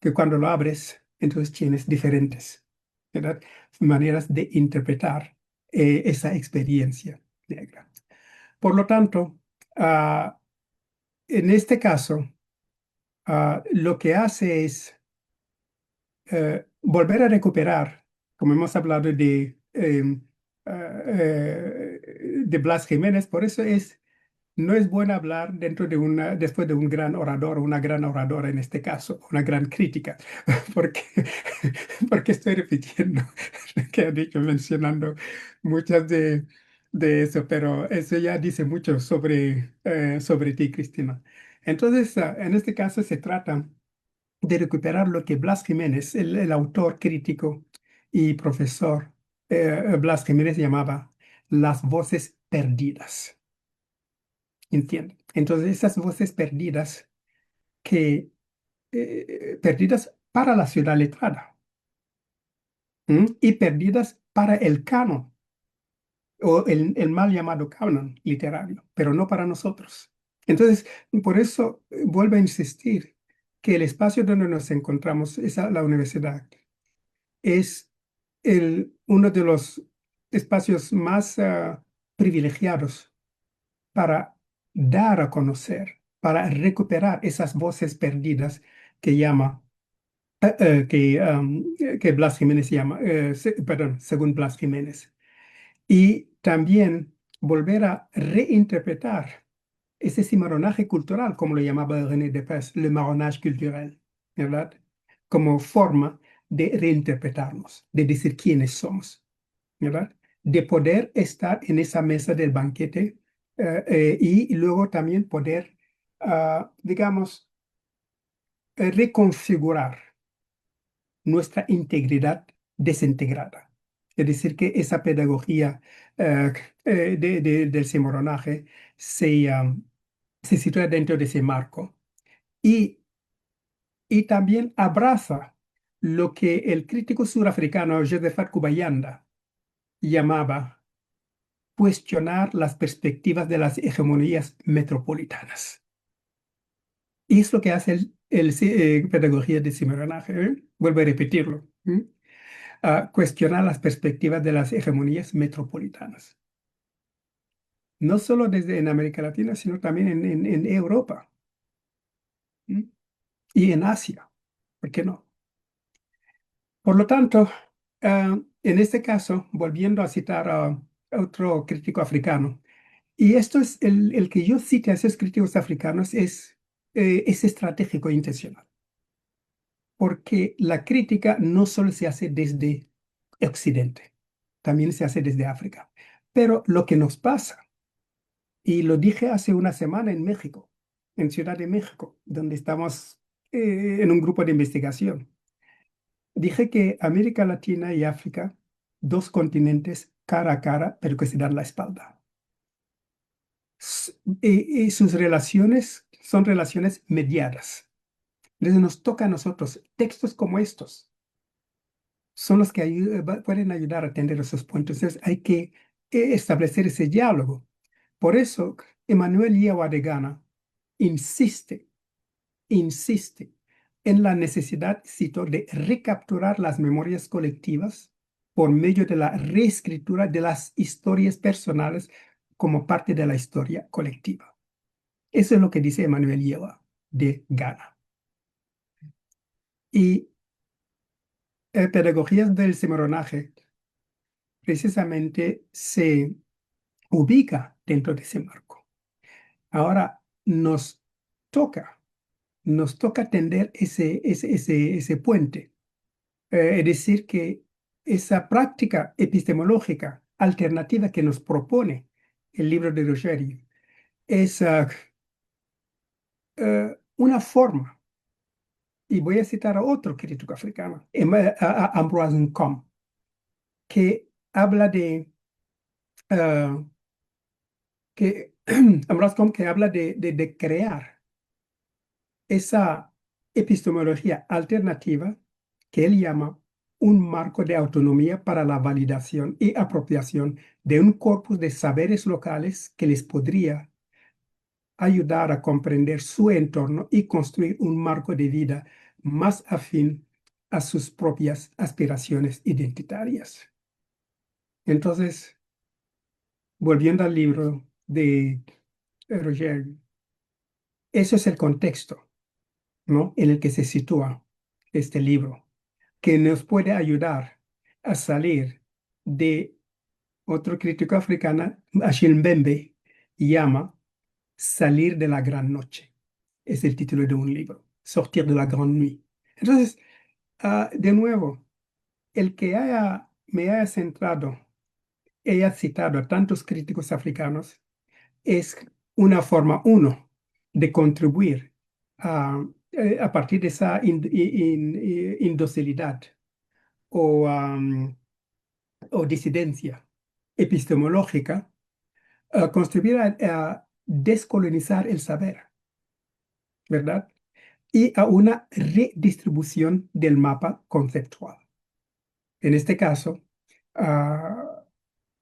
[SPEAKER 3] que cuando lo abres, entonces tienes diferentes, ¿verdad? Maneras de interpretar esa experiencia negra. Por lo tanto, en este caso, lo que hace es volver a recuperar, como hemos hablado de Blas Jiménez, por eso no es bueno hablar después de un gran orador o una gran oradora en este caso, una gran crítica, porque, porque estoy repitiendo lo que ha dicho, mencionando muchas de eso, pero eso ya dice mucho sobre ti, Cristina. Entonces, en este caso se trata de recuperar lo que Blas Jiménez, el autor crítico y profesor Blas Jiménez llamaba las voces perdidas. entienden. Entonces, esas voces perdidas, que, perdidas para la ciudad letrada, y perdidas para el canon, o el mal llamado canon literario, pero no para nosotros. Entonces, por eso vuelvo a insistir que el espacio donde nos encontramos, la universidad, es uno de los espacios más privilegiados para dar a conocer, para recuperar esas voces perdidas que llama, que Blas Jiménez llama, perdón, según Blas Jiménez. Y también volver a reinterpretar ese cimarronaje cultural, como lo llamaba René Depes, le marronnage culturel, ¿verdad? Como forma de reinterpretarnos, de decir quiénes somos, ¿verdad? De poder estar en esa mesa del banquete, y luego también poder, digamos, reconfigurar nuestra integridad desintegrada. Es decir, que esa pedagogía eh, del cimarronaje se sitúa dentro de ese marco y, y también abraza lo que el crítico surafricano Josephat Kubayanda llamaba cuestionar las perspectivas de las hegemonías metropolitanas. Y es lo que hace pedagogía de cimarronaje. Vuelvo a repetirlo. A cuestionar las perspectivas de las hegemonías metropolitanas. No solo desde en América Latina, sino también en Europa, ¿m? Y en Asia. ¿Por qué no? Por lo tanto, en este caso, volviendo a citar a otro crítico africano, y esto es el que yo cite a esos críticos africanos es estratégico e intencional, porque la crítica no solo se hace desde Occidente, también se hace desde África. Pero lo que nos pasa, y lo dije hace una semana en México, en Ciudad de México, donde estamos en un grupo de investigación, dije que América Latina y África, dos continentes cara a cara, pero que se dan la espalda. Y sus relaciones son relaciones mediadas. Entonces nos toca a nosotros textos como estos son los que pueden ayudar a atender esos puntos. Entonces hay que establecer ese diálogo. Por eso, Emmanuel Wadegana insiste, insiste en la necesidad, cito, de recapturar las memorias colectivas por medio de la reescritura de las historias personales como parte de la historia colectiva. Eso es lo que dice Emmanuel Yewa de Ghana. Y pedagogías del cimarronaje precisamente se ubica dentro de ese marco. Ahora toca, nos toca tender ese puente. Es decir, que esa práctica epistemológica alternativa que nos propone el libro de Rogerio es una forma, y voy a citar a otro crítico africano, Ambroise Nkom, que habla de que Ambroise Comte que habla de crear esa epistemología alternativa que él llama un marco de autonomía para la validación y apropiación de un corpus de saberes locales que les podría ayudar a comprender su entorno y construir un marco de vida más afín a sus propias aspiraciones identitarias. Entonces, volviendo al libro de Roger, ese es el contexto, ¿no?, en el que se sitúa este libro, que nos puede ayudar a salir de otro crítico africano, Achille Mbembe, llama Salir de la Gran Noche. Es el título de un libro, Sortir de la Grande Nuit. Entonces, de nuevo, el que me haya centrado, haya citado a tantos críticos africanos, es una forma, uno, de contribuir a partir de esa indocilidad o disidencia epistemológica, contribuir a descolonizar el saber, ¿verdad? Y a una redistribución del mapa conceptual. En este caso, ah,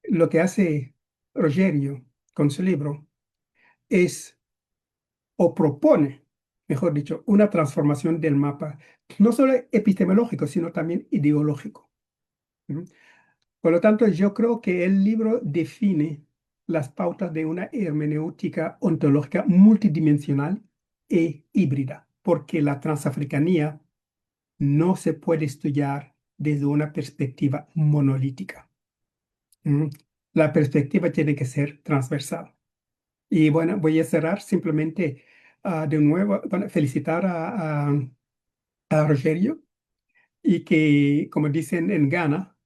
[SPEAKER 3] lo que hace Rogerio con su libro es, o propone, mejor dicho, una transformación del mapa, no solo epistemológico, sino también ideológico. ¿Mm? Por lo tanto, yo creo que el libro define las pautas de una hermenéutica ontológica multidimensional e híbrida, porque la transafricanía no se puede estudiar desde una perspectiva monolítica. ¿Mm? La perspectiva tiene que ser transversal. Y bueno, voy a cerrar simplemente de nuevo, bueno, felicitar a Rogerio y que, como dicen en Ghana,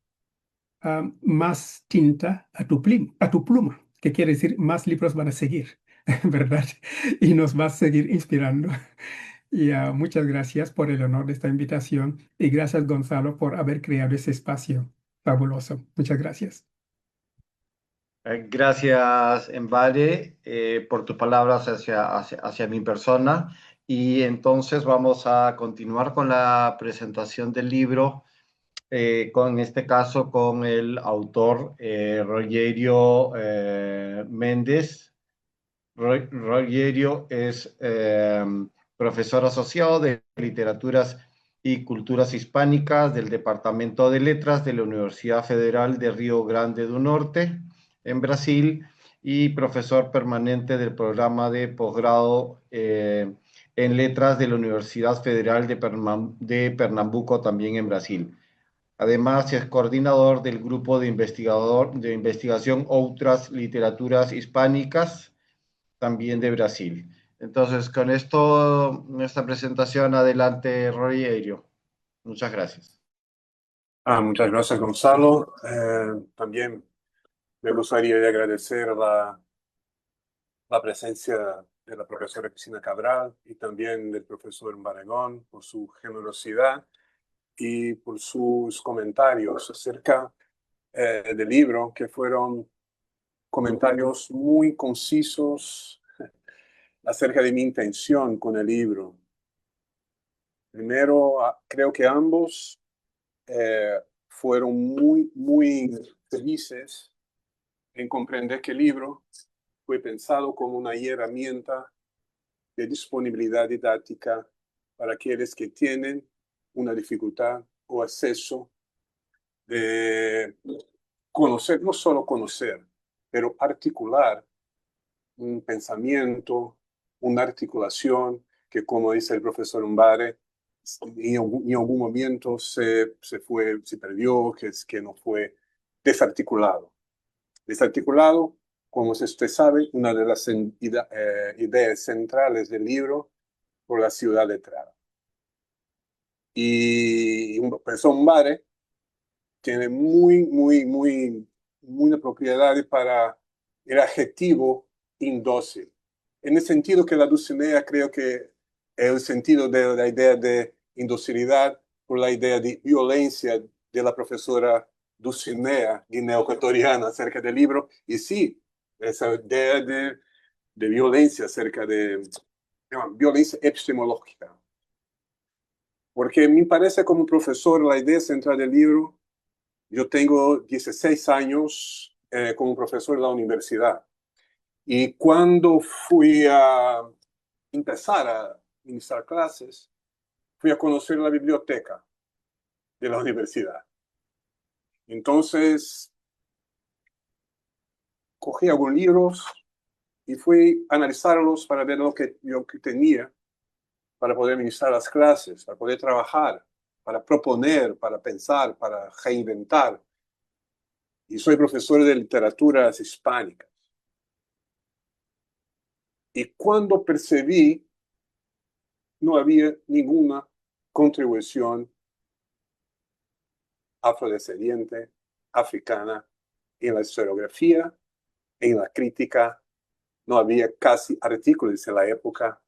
[SPEAKER 3] más tinta a tu pluma, que quiere decir más libros van a seguir, ¿verdad? Y nos va a seguir inspirando. Y muchas gracias por el honor de esta invitación y gracias, Gonzalo, por haber creado ese espacio fabuloso. Muchas gracias.
[SPEAKER 1] Gracias, Embare, por tus palabras hacia mi persona. Y entonces vamos a continuar con la presentación del libro, con en este caso con el autor Rogerio Méndez. Rogerio es profesor asociado de Literaturas y Culturas Hispánicas del Departamento de Letras de la Universidad Federal de Río Grande do Norte, en Brasil, y profesor permanente del programa de posgrado en Letras de la Universidad Federal de Pernambuco, también en Brasil. Además, es coordinador del grupo de investigación Outras Literaturas Hispánicas, también de Brasil. Entonces, con esto, nuestra presentación, adelante, Rogerio. Muchas gracias.
[SPEAKER 4] Muchas gracias, Gonzalo. También me gustaría agradecer la presencia de la profesora Cristina Cabral y también del profesor Barragón por su generosidad y por sus comentarios acerca del libro, que fueron comentarios muy concisos acerca de mi intención con el libro. Primero, creo que ambos fueron muy felices en comprender que el libro fue pensado como una herramienta de disponibilidad didáctica para aquellos que tienen una dificultad o acceso de conocer, no solo conocer, pero articular un pensamiento, una articulación que, como dice el profesor Umbare, en algún momento se perdió, que no fue desarticulado. Desarticulado, como usted sabe, una de las ideas centrales del libro por la ciudad de Traba. Y el profesor Umbare tiene una propiedad para el adjetivo indócil. En el sentido que la Dulcinea creo que es el sentido de la idea de indocilidad por la idea de violencia de la profesora Dulcinea, guineo-ecuatoriana, acerca del libro. Y sí, esa idea de violencia acerca de violencia epistemológica. Porque me parece como profesor la idea central del libro. Yo tengo 16 años como profesor de la universidad. Y cuando fui a empezar a ministrar clases, fui a conocer la biblioteca de la universidad. Entonces, cogí algunos libros y fui a analizarlos para ver lo que yo tenía para poder ministrar las clases, para poder trabajar, para proponer, para pensar, para reinventar. Y soy profesor de literaturas hispánicas. Y cuando percibí, no había ninguna contribución afrodescendiente, africana, en la historiografía, en la crítica. No había casi artículos en la época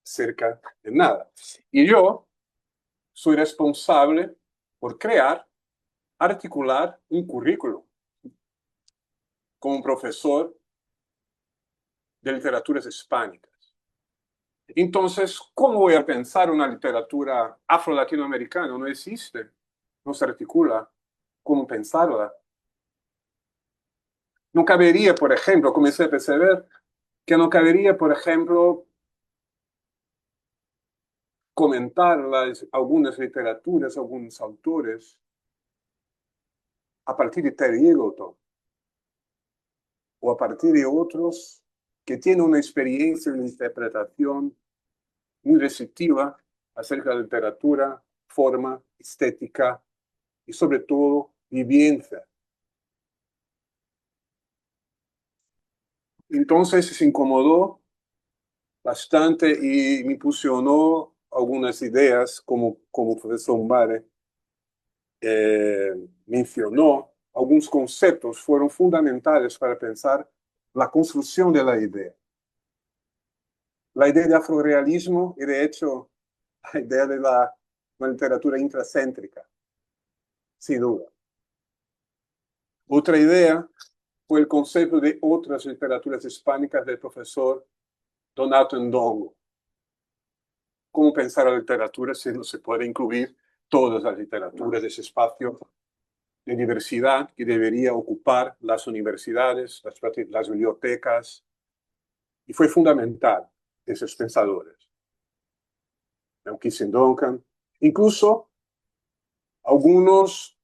[SPEAKER 4] cerca de nada. Y yo soy responsable por crear, articular un currículo como profesor de literaturas hispánicas. Entonces, ¿cómo voy a pensar una literatura afro-latinoamericana? No existe, no se articula. ¿Cómo pensarla? No cabería, por ejemplo, comencé a perceber que no cabería, por ejemplo, comentar algunas literaturas, algunos autores, a partir de Terry Eagleton, o a partir de otros que tienen una experiencia, una interpretación muy receptiva acerca de la literatura, forma, estética y sobre todo vivencia. Entonces se incomodó bastante y me impulsionó algunas ideas, como el profesor Umbare mencionó. Algunos conceptos fueron fundamentales para pensar la construcción de la idea. La idea de afrorealismo y, de hecho, la idea de una literatura intracéntrica, sin duda. Otra idea fue el concepto de otras literaturas hispánicas del profesor Donato Ndongo. ¿Cómo pensar la literatura si no se puede incluir todas las literaturas de ese espacio de diversidad que debería ocupar las universidades, las bibliotecas? Y fue fundamental esos pensadores. Melquiades Duncan, incluso algunos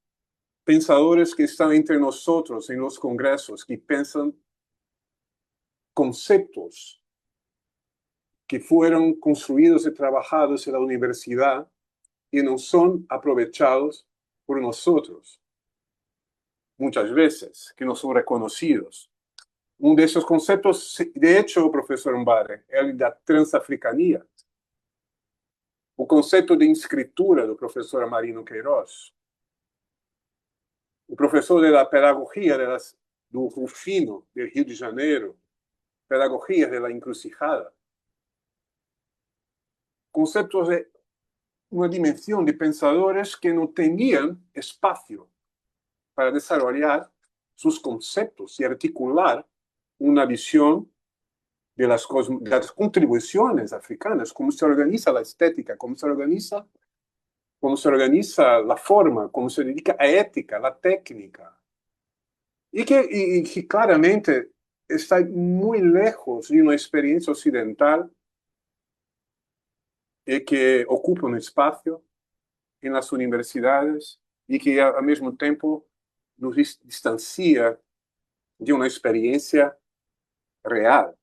[SPEAKER 4] pensadores que están entre nosotros en los congresos, que piensan conceptos que fueron construidos y trabajados en la universidad y no son aprovechados por nosotros, muchas veces, que no son reconocidos. Uno de esos conceptos, de hecho, profesor Umbare, es el de la transafricanía. O conceito de escritura do professor Amarino Queiroz. O professor da pedagogia do Rufino, do Rio de Janeiro, pedagogia da encrucijada. Conceptos de uma dimensão de pensadores que não tinham espaço para desarrollar sus conceptos y articular una visión de las contribuciones africanas, cómo se organiza la estética, cómo se organiza la forma, cómo se dedica a ética, la técnica. Y que claramente está muy lejos de una experiencia occidental y que ocupa un espacio en las universidades y que al mismo tiempo nos distancia de una experiencia real.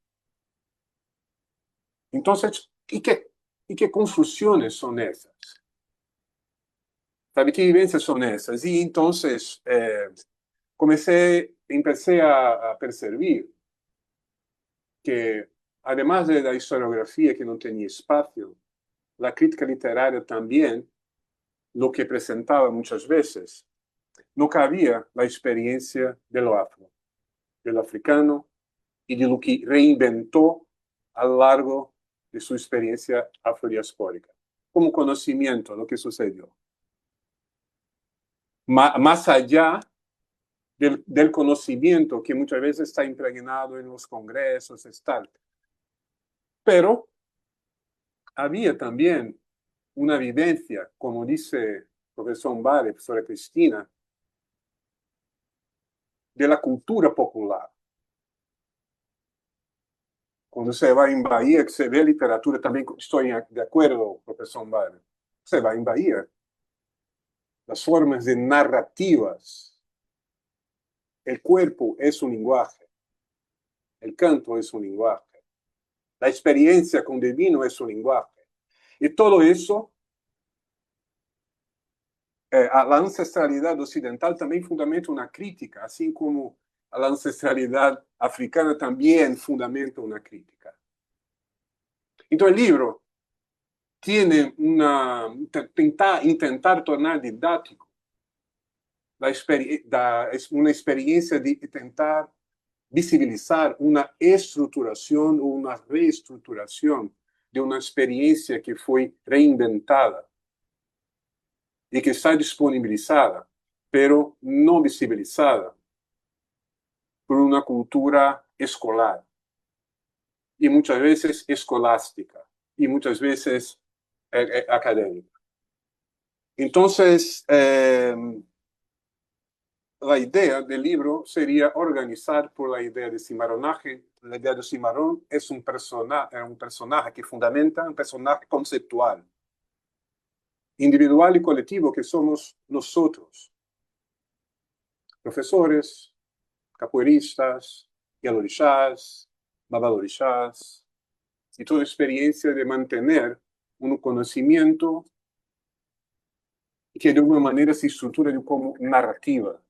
[SPEAKER 4] Entonces, ¿y qué construcciones son esas? ¿Sabe qué vivencias son esas? Y entonces empecé a percibir que, además de la historiografía que no tenía espacio, la crítica literaria también, lo que presentaba muchas veces, no cabía la experiencia de lo afro, del africano y de lo que reinventó a lo largo de su experiencia afrodiaspórica, como conocimiento de lo que sucedió. Más allá del conocimiento que muchas veces está impregnado en los congresos, tal. Pero había también una vivencia, como dice el profesor Umbare, profesora Cristina, de la cultura popular. Cuando se va en Bahía, que se ve literatura, también estoy de acuerdo, profesor Umbare. Se va en Bahía. Las formas de narrativas. El cuerpo es un lenguaje. El canto es un lenguaje. La experiencia con divino es un lenguaje. Y todo eso, a la ancestralidad occidental también fundamenta una crítica, así como a la ancestralidad africana también fundamenta una crítica. Entonces el libro tiene intentar tornar didáctico una experiencia de intentar visibilizar una estructuración o una reestructuración de una experiencia que fue reinventada y que está disponibilizada, pero no visibilizada por una cultura escolar. y muchas veces escolástica, y muchas veces académica. Entonces, la idea del libro sería organizar por la idea de cimarronaje. La idea de cimarrón es un personaje que fundamenta, un personaje conceptual, individual y colectivo, que somos nosotros, profesores, capoeiristas, yalorixás, babalorixás, y toda experiencia de mantener un conocimiento que de alguna manera se estructura como narrativa.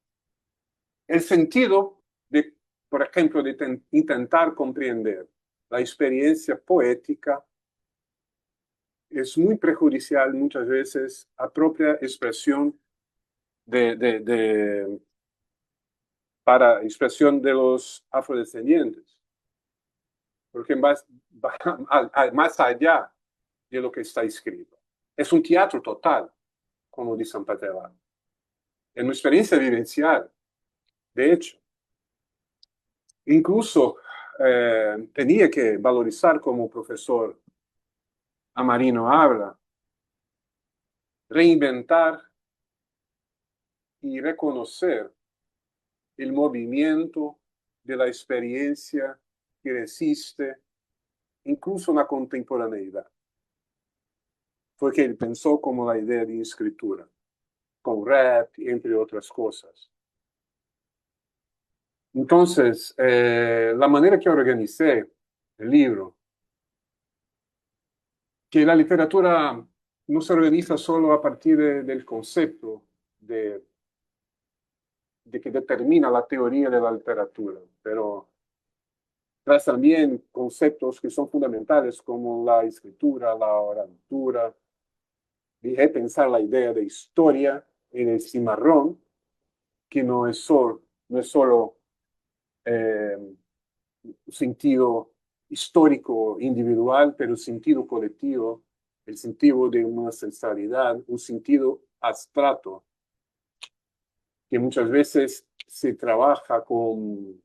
[SPEAKER 4] El sentido de, por ejemplo, de intentar comprender la experiencia poética es muy prejudicial muchas veces a propia expresión para expresión de los afrodescendientes, porque va más allá de lo que está escrito. Es un teatro total, como dice Zampatella. Es una experiencia vivencial, de hecho. Incluso tenía que valorizar como profesor Amarino habla, reinventar y reconocer el movimiento de la experiencia que resiste incluso en la contemporaneidad. Fue que él pensó como la idea de escritura, con rap, entre otras cosas. Entonces, la manera que organicé el libro, que la literatura no se organiza solo a partir del concepto de que determina la teoría de la literatura, pero trae también conceptos que son fundamentales como la escritura, la oratura, y repensar la idea de historia en el cimarrón, que no es solo un sentido histórico individual, pero un sentido colectivo, el sentido de una ancestralidad, un sentido abstracto, que muchas veces se trabaja con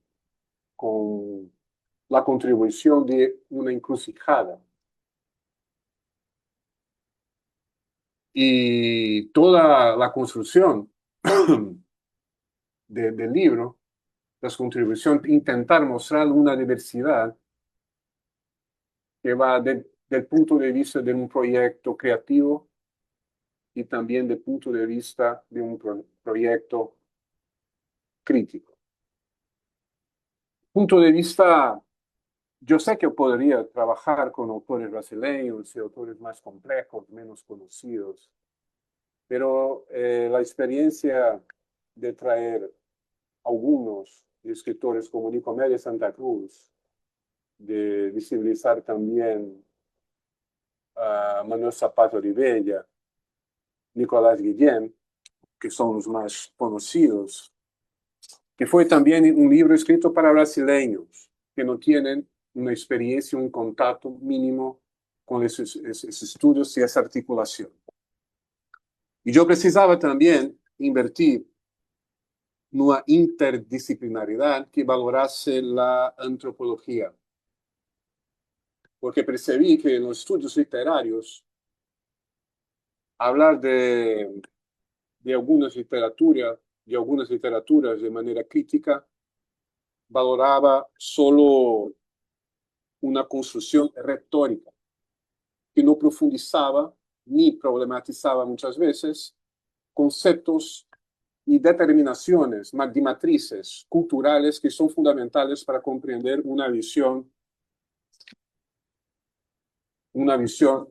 [SPEAKER 4] la contribución de una encrucijada. Y toda la construcción del libro, las contribuciones, intentar mostrar una diversidad que va del punto de vista de un proyecto creativo y también del punto de vista de un proyecto crítico. Punto de vista, yo sé que podría trabajar con autores brasileños y autores más complejos, menos conocidos, pero la experiencia de traer algunos escritores como Nicomedes Santa Cruz, de visibilizar también a Manuel Zapata Olivella, Nicolás Guillén, que son los más conocidos, que fue también un libro escrito para brasileños que no tienen una experiencia, un contacto mínimo con esos estudios y esa articulación. Y yo precisaba también invertir en una interdisciplinaridad que valorase la antropología, porque percibí que en los estudios literarios hablar de algunas literaturas de manera crítica valoraba solo una construcción retórica que no profundizaba ni problematizaba muchas veces conceptos y determinaciones de matrices culturales que son fundamentales para comprender una visión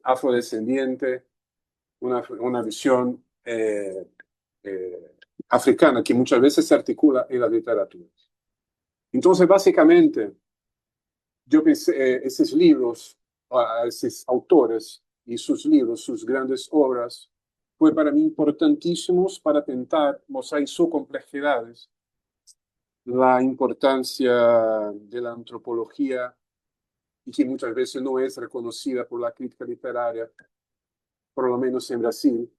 [SPEAKER 4] afrodescendiente, una visión africana que muchas veces se articula en la literatura. Entonces, básicamente, yo pensé, esos libros, esos autores y sus libros, sus grandes obras, fue para mí importantísimos para intentar mostrar en sus complejidades la importancia de la antropología y que muchas veces no es reconocida por la crítica literaria, por lo menos en Brasil,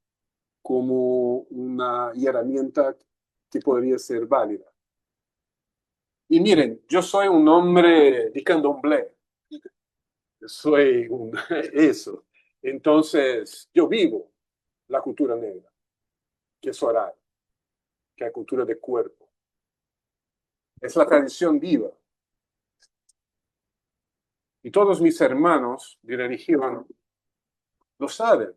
[SPEAKER 4] como una herramienta que podría ser válida. Y miren, yo soy un hombre de candomblé. soy eso. Entonces, yo vivo la cultura negra, que es oral, que es cultura de cuerpo. Es la tradición viva. Y todos mis hermanos de religión lo saben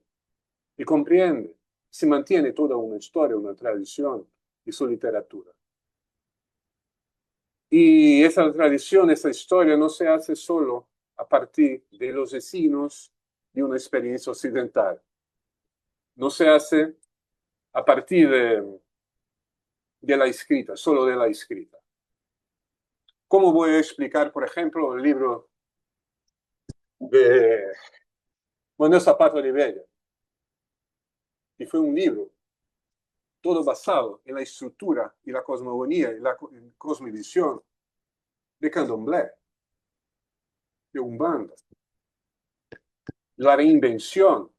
[SPEAKER 4] y comprenden. Se mantiene toda una historia, una tradición y su literatura. Y esa tradición, esa historia no se hace solo a partir de los vecinos de una experiencia occidental. No se hace a partir de la escrita, solo de la escrita. ¿Cómo voy a explicar, por ejemplo, el libro de Manuel Zapata Oliveira? Que fue un libro todo basado en la estructura y la cosmogonía y la cosmovisión de Candomblé, de Umbanda. La reinvención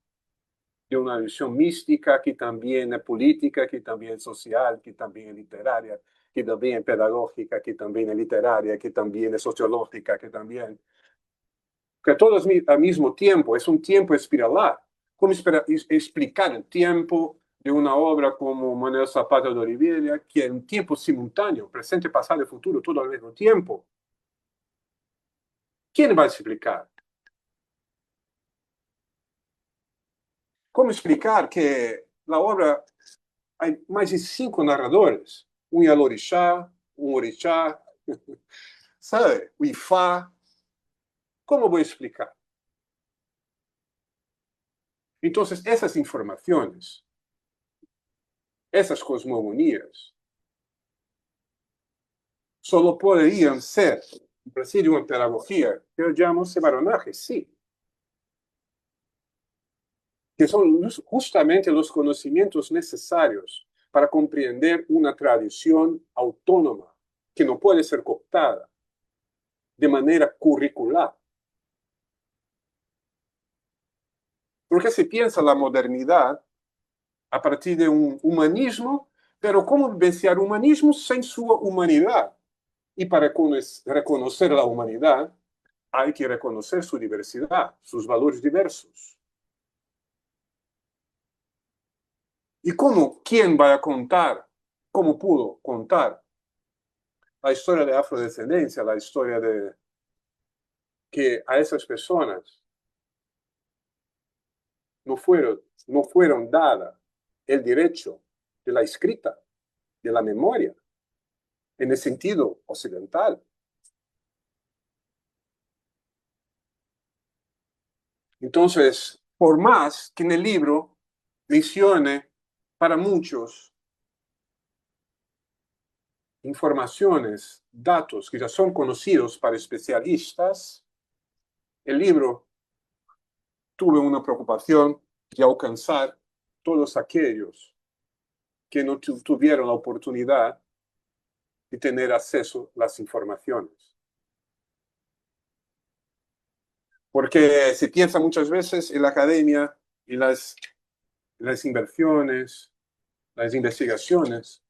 [SPEAKER 4] de una visión mística que también es política, que también es social, que también es literaria, que también es pedagógica, que también es literaria, que también es sociológica, que también... Que todo es al mismo tiempo, es un tiempo espiralar. ¿Cómo explicar el tiempo de una obra como Manuel Zapata de Oliveira, que es un tiempo simultáneo, presente, pasado y futuro, todo al mismo tiempo? ¿Quién va a explicar? ¿Cómo explicar que la obra hay más de 5 narradores? Un Yalorixá, un Orixá, ¿sabe? O Ifá. ¿Cómo voy a explicar? Entonces, esas informaciones, esas cosmogonías, solo podrían ser, por decir una pedagogía, que yo llamo sebaronaje, sí. Que son justamente los conocimientos necesarios para comprender una tradición autónoma que no puede ser cooptada de manera curricular. Porque se piensa la modernidad a partir de un humanismo, pero ¿cómo vivenciar humanismo sin su humanidad? Y para reconocer la humanidad hay que reconocer su diversidad, sus valores diversos. ¿Y quién va a contar, cómo pudo contar la historia de afrodescendencia, la historia de que a esas personas no fueron dadas el derecho de la escrita, de la memoria, en el sentido occidental? Entonces, por más que en el libro mencione para muchos informaciones, datos que ya son conocidos para especialistas, el libro tuvo una preocupación de alcanzar todos aquellos que no tuvieron la oportunidad de tener acceso a las informaciones. Porque se piensa muchas veces en la academia y las inversiones, las investigaciones,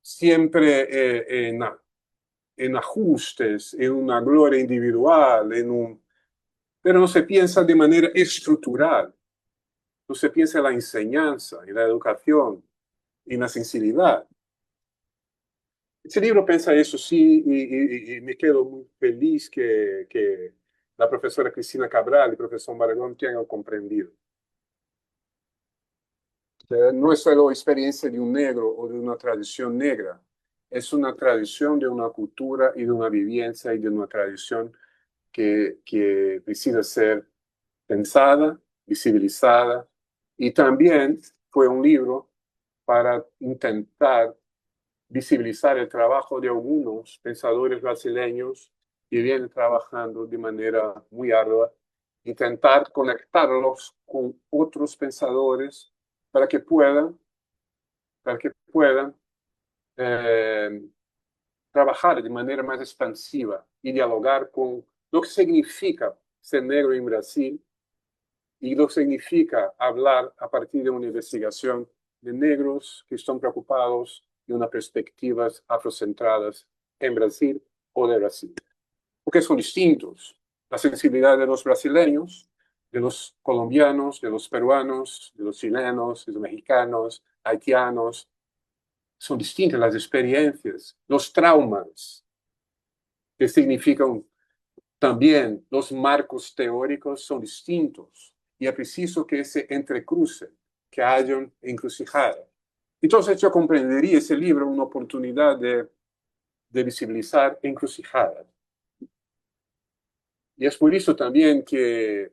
[SPEAKER 4] siempre en ajustes, en una gloria individual, pero no se piensa de manera estructural, no se piensa en la enseñanza, en la educación, en la sensibilidad. Ese libro piensa eso, sí, y me quedo muy feliz que la profesora Cristina Cabral y el profesor Barragán tengan comprendido. No es solo experiencia de un negro o de una tradición negra, es una tradición de una cultura y de una vivencia y de una tradición que precisa ser pensada, visibilizada, y también fue un libro para intentar visibilizar el trabajo de algunos pensadores brasileños que vienen trabajando de manera muy ardua, intentar conectarlos con otros pensadores para que puedan trabajar de manera más expansiva y dialogar con lo que significa ser negro en Brasil y lo que significa hablar a partir de una investigación de negros que están preocupados de unas perspectivas afrocentradas en Brasil o de Brasil. Porque son distintos. La sensibilidad de los brasileños, de los colombianos, de los peruanos, de los chilenos, de los mexicanos, haitianos, son distintas las experiencias, los traumas, que significan también los marcos teóricos son distintos y es preciso que se entrecrucen, que hayan encrucijadas. Entonces yo comprendería ese libro una oportunidad de visibilizar encrucijadas. Y es por eso también que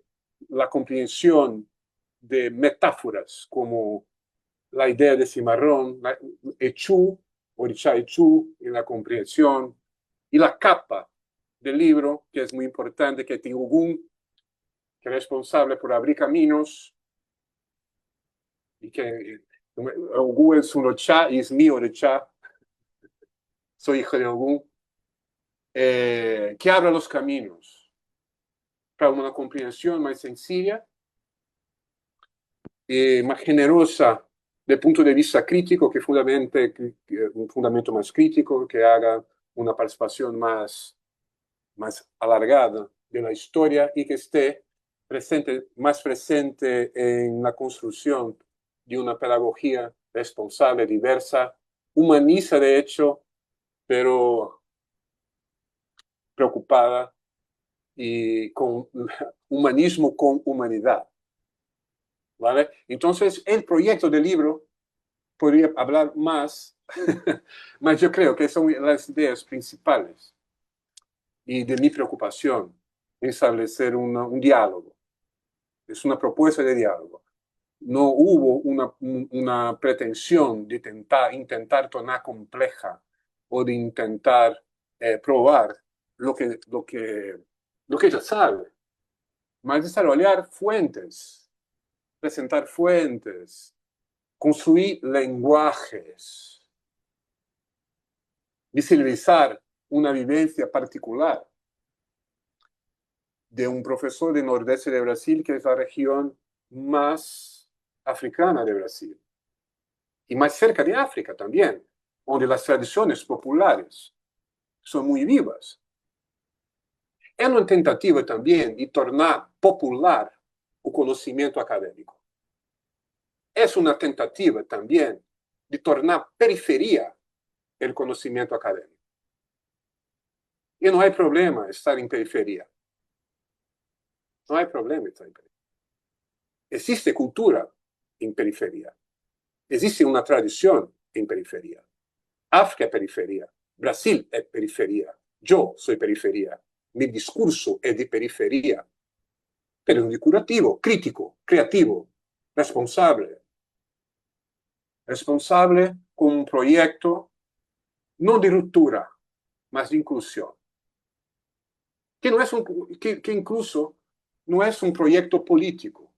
[SPEAKER 4] la comprensión de metáforas como la idea de cimarrón, Echú, Orixá Echú, en la comprensión, y la capa del libro, que es muy importante, que tiene Ogún, que es responsable por abrir caminos, y que Ogún es un Orixá y es mi Orixá, soy hijo de Ogún, que abra los caminos para una comprensión más sencilla y más generosa del punto de vista crítico, que un fundamento más crítico, que haga una participación más alargada de la historia y que esté más presente en la construcción de una pedagogía responsable, diversa, humaniza de hecho, pero preocupada y con humanismo con humanidad. ¿Vale? Entonces, el proyecto del libro podría hablar más, mas yo creo que son las ideas principales y de mi preocupación establecer un diálogo. Es una propuesta de diálogo. No hubo una pretensión de intentar tornar compleja o de intentar probar lo que ya sabe, mas desarrollar fuentes, presentar fuentes, construir lenguajes, visibilizar una vivencia particular de un profesor del nordeste de Brasil, que es la región más africana de Brasil, y más cerca de África también, donde las tradiciones populares son muy vivas. Es una tentativa también de tornar popular o conocimiento académico. Es una tentativa también de tornar periferia el conocimiento académico. Y no hay problema estar en periferia. No hay problema estar en periferia. Existe cultura en periferia. Existe una tradición en periferia. África es periferia. Brasil es periferia. Yo soy periferia. Mi discurso es de periferia. Pero de curativo, crítico, creativo, responsable. Responsable con un proyecto no de ruptura, mas de inclusión. Que incluso no es un proyecto político,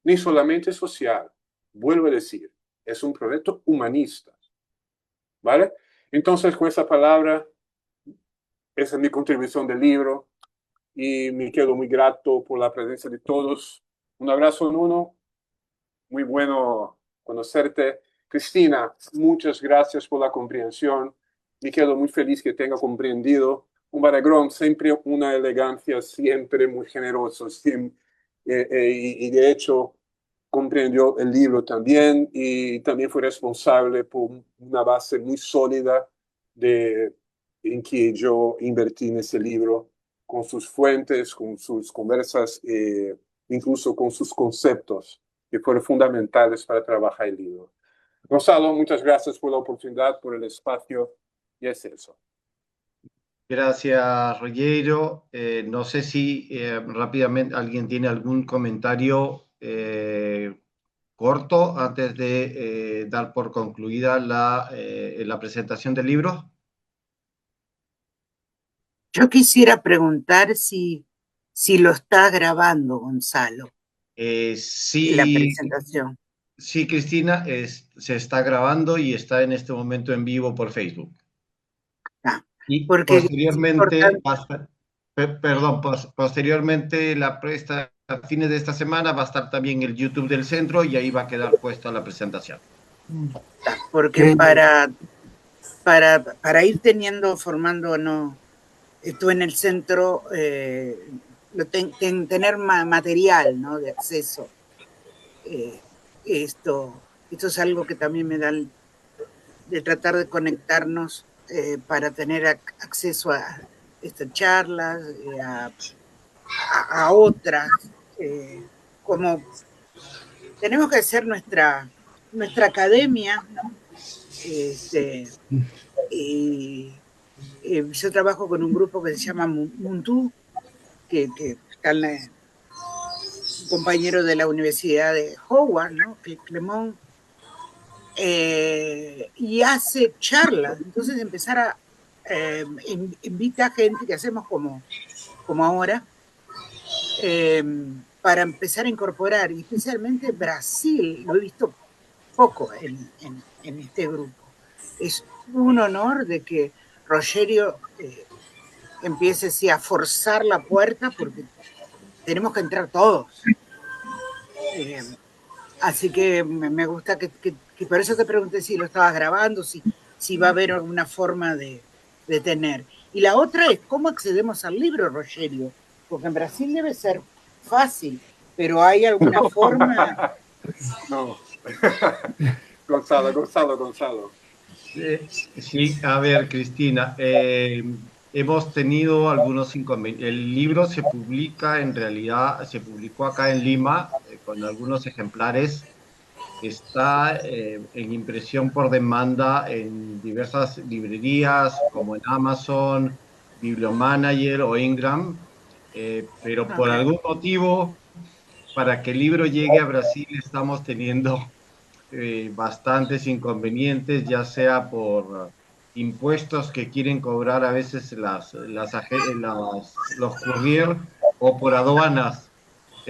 [SPEAKER 4] ni solamente social. Vuelvo a decir, es un proyecto humanista. ¿Vale? Entonces, con esa palabra, esa es mi contribución del libro y me quedo muy grato por la presencia de todos. Un abrazo, Nuno. Muy bueno conocerte. Cristina, muchas gracias por la comprensión. Me quedo muy feliz que tenga comprendido. Un Baragrón, siempre una elegancia, siempre muy generoso. Y de hecho, comprendió el libro también y también fue responsable por una base muy sólida en que yo invertí en ese libro, con sus fuentes, con sus conversas, incluso con sus conceptos, que fueron fundamentales para trabajar el libro. Gonzalo, muchas gracias por la oportunidad, por el espacio, y es eso.
[SPEAKER 1] Gracias, Rollero. No sé si rápidamente alguien tiene algún comentario corto antes de dar por concluida la presentación del libro.
[SPEAKER 2] Yo quisiera preguntar si lo está grabando, Gonzalo, la
[SPEAKER 1] Sí,
[SPEAKER 2] presentación.
[SPEAKER 1] sí, Cristina, se está grabando y está en este momento en vivo por Facebook.
[SPEAKER 2] Ah,
[SPEAKER 1] Y
[SPEAKER 2] porque es
[SPEAKER 1] posteriormente,
[SPEAKER 2] importante.
[SPEAKER 1] posteriormente, a fines de esta semana va a estar también el YouTube del centro y ahí va a quedar puesta la presentación.
[SPEAKER 2] Porque para ir formándonos estuve en el centro, tener material, ¿no? De acceso. Esto es algo que también me da de tratar de conectarnos para tener acceso a estas charlas, a otras, como tenemos que hacer nuestra academia, ¿no? Yo trabajo con un grupo que se llama Muntú, que está un compañero de la Universidad de Howard, ¿no? Clemón, y hace charlas. Entonces empezar a invita a gente que hacemos como ahora, para empezar a incorporar, y especialmente Brasil, lo he visto poco en este grupo. Es un honor de que Rogerio empiece sí, a forzar la puerta, porque tenemos que entrar todos. Así que me gusta que por eso te pregunté si lo estabas grabando, si va a haber alguna forma de tener. Y la otra es cómo accedemos al libro, Rogerio, porque en Brasil debe ser fácil, pero ¿hay alguna forma?
[SPEAKER 4] No. Gonzalo.
[SPEAKER 1] Sí, a ver, Cristina, hemos tenido algunos inconvenientes. El libro se publica, en realidad, se publicó acá en Lima, con algunos ejemplares. Está en impresión por demanda en diversas librerías, como en Amazon, Bibliomanager o Ingram, pero por algún motivo, para que el libro llegue a Brasil, estamos teniendo bastantes inconvenientes, ya sea por impuestos que quieren cobrar a veces los courier, o por aduanas.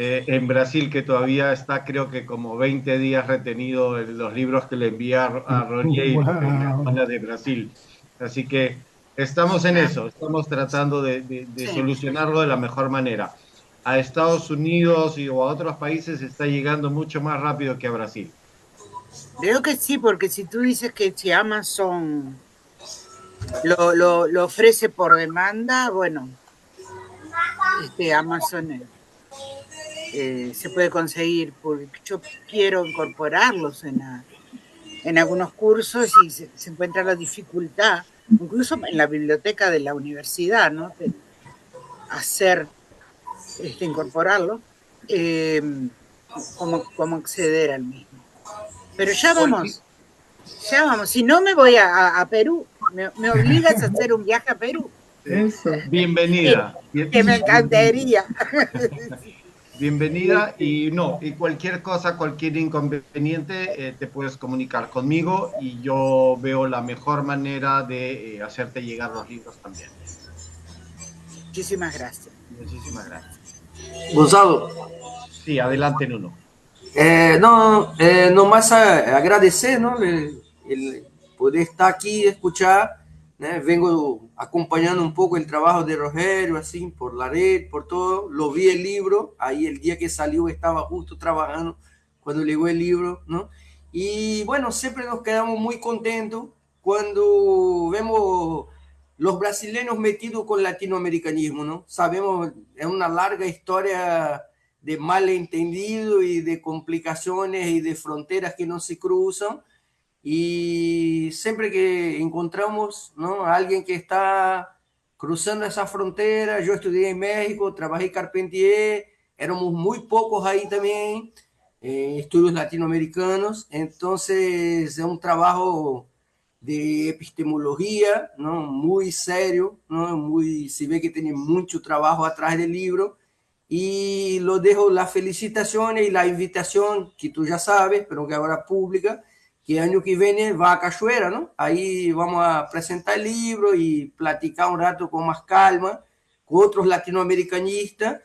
[SPEAKER 1] En Brasil, que todavía está, creo que como 20 días retenido en los libros que le envía a Ronier en la aduana de Brasil. Así que estamos en eso, estamos tratando de solucionarlo de la mejor manera. A Estados Unidos o a otros países está llegando mucho más rápido que a Brasil.
[SPEAKER 2] Creo que sí, porque si tú dices que si Amazon lo ofrece por demanda, bueno, Amazon se puede conseguir, porque yo quiero incorporarlos en algunos cursos y se encuentra la dificultad, incluso en la biblioteca de la universidad, ¿no? De hacer, incorporarlo, cómo acceder al mismo. Pero ya vamos. Si no me voy a Perú, me obligas a hacer un viaje a Perú.
[SPEAKER 3] Eso.
[SPEAKER 1] Bienvenida.
[SPEAKER 2] Que me encantaría.
[SPEAKER 1] Bienvenida, y cualquier cosa, cualquier inconveniente, te puedes comunicar conmigo y yo veo la mejor manera de hacerte llegar los libros también.
[SPEAKER 2] Muchísimas gracias.
[SPEAKER 1] Muchísimas gracias.
[SPEAKER 5] Gonzalo.
[SPEAKER 1] Sí, adelante, Nuno.
[SPEAKER 5] Nomás agradecer, ¿no? El poder estar aquí y escuchar, ¿no? Vengo acompañando un poco el trabajo de Rogerio, así, por la red, por todo. Lo vi el libro, ahí el día que salió estaba justo trabajando cuando llegó el libro, ¿no? Y bueno, siempre nos quedamos muy contentos cuando vemos los brasileños metidos con latinoamericanismo, ¿no? Sabemos, es una larga historia de malentendido y de complicaciones y de fronteras que no se cruzan, y siempre que encontramos, ¿no?, a alguien que está cruzando esa frontera, yo estudié en México, trabajé carpentier, éramos muy pocos ahí también, estudios latinoamericanos, entonces es un trabajo de epistemología, ¿no?, muy serio, ¿no?, se ve que tiene mucho trabajo atrás del libro. Y lo dejo las felicitaciones y la invitación, que tú ya sabes, pero que ahora pública, que año que viene va a Cachoeira, ¿no? Ahí vamos a presentar el libro y platicar un rato con más calma con otros latinoamericanistas.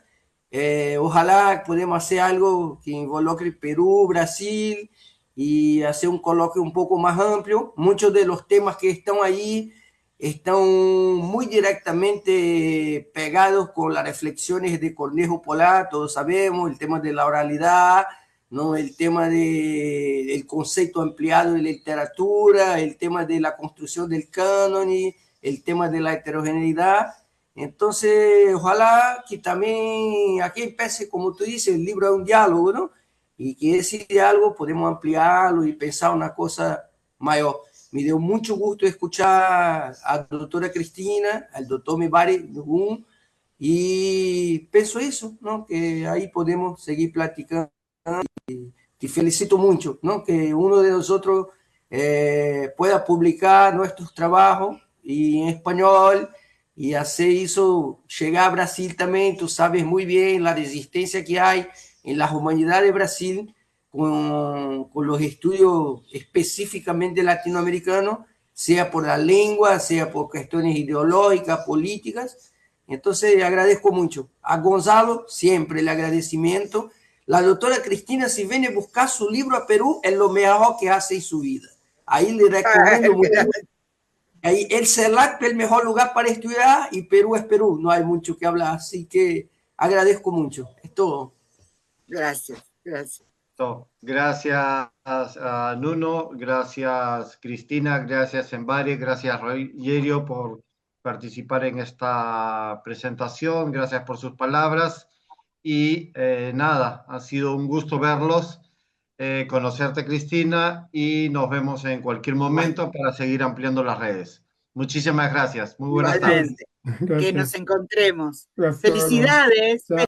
[SPEAKER 5] Ojalá podamos hacer algo que involucre Perú, Brasil, y hacer un coloquio un poco más amplio. Muchos de los temas que están ahí están muy directamente pegados con las reflexiones de Cornejo Polá, todos sabemos, el tema de la oralidad, ¿no?, el tema del concepto ampliado de literatura, el tema de la construcción del canon, el tema de la heterogeneidad. Entonces, ojalá que también aquí empiece, como tú dices, el libro es un diálogo, ¿no? Y que ese diálogo podemos ampliarlo y pensar una cosa mayor. Me dio mucho gusto escuchar a la doctora Cristina, al doctor Mibari, y pienso eso, ¿no? Que ahí podemos seguir platicando. Te felicito mucho, ¿no? Que uno de nosotros pueda publicar nuestros trabajos y en español y así eso llegar a Brasil también. Tú sabes muy bien la resistencia que hay en las humanidades de Brasil con los estudios específicamente latinoamericanos, sea por la lengua, sea por cuestiones ideológicas, políticas. Entonces agradezco mucho. A Gonzalo, siempre el agradecimiento. La doctora Cristina, si viene a buscar su libro a Perú, es lo mejor que hace en su vida. Ahí le recomiendo mucho. Ahí el CELAC es el mejor lugar para estudiar y Perú es Perú, no hay mucho que hablar, así que agradezco mucho. Es todo.
[SPEAKER 2] Gracias, gracias.
[SPEAKER 1] Gracias a Nuno, gracias Cristina, gracias Embari, gracias Rogerio por participar en esta presentación, gracias por sus palabras y nada, ha sido un gusto verlos, conocerte Cristina y nos vemos en cualquier momento para seguir ampliando las redes. Muchísimas gracias, muy buenas tardes.
[SPEAKER 2] Igualmente. Que nos encontremos.
[SPEAKER 3] Gracias.
[SPEAKER 2] Felicidades.
[SPEAKER 3] Chao.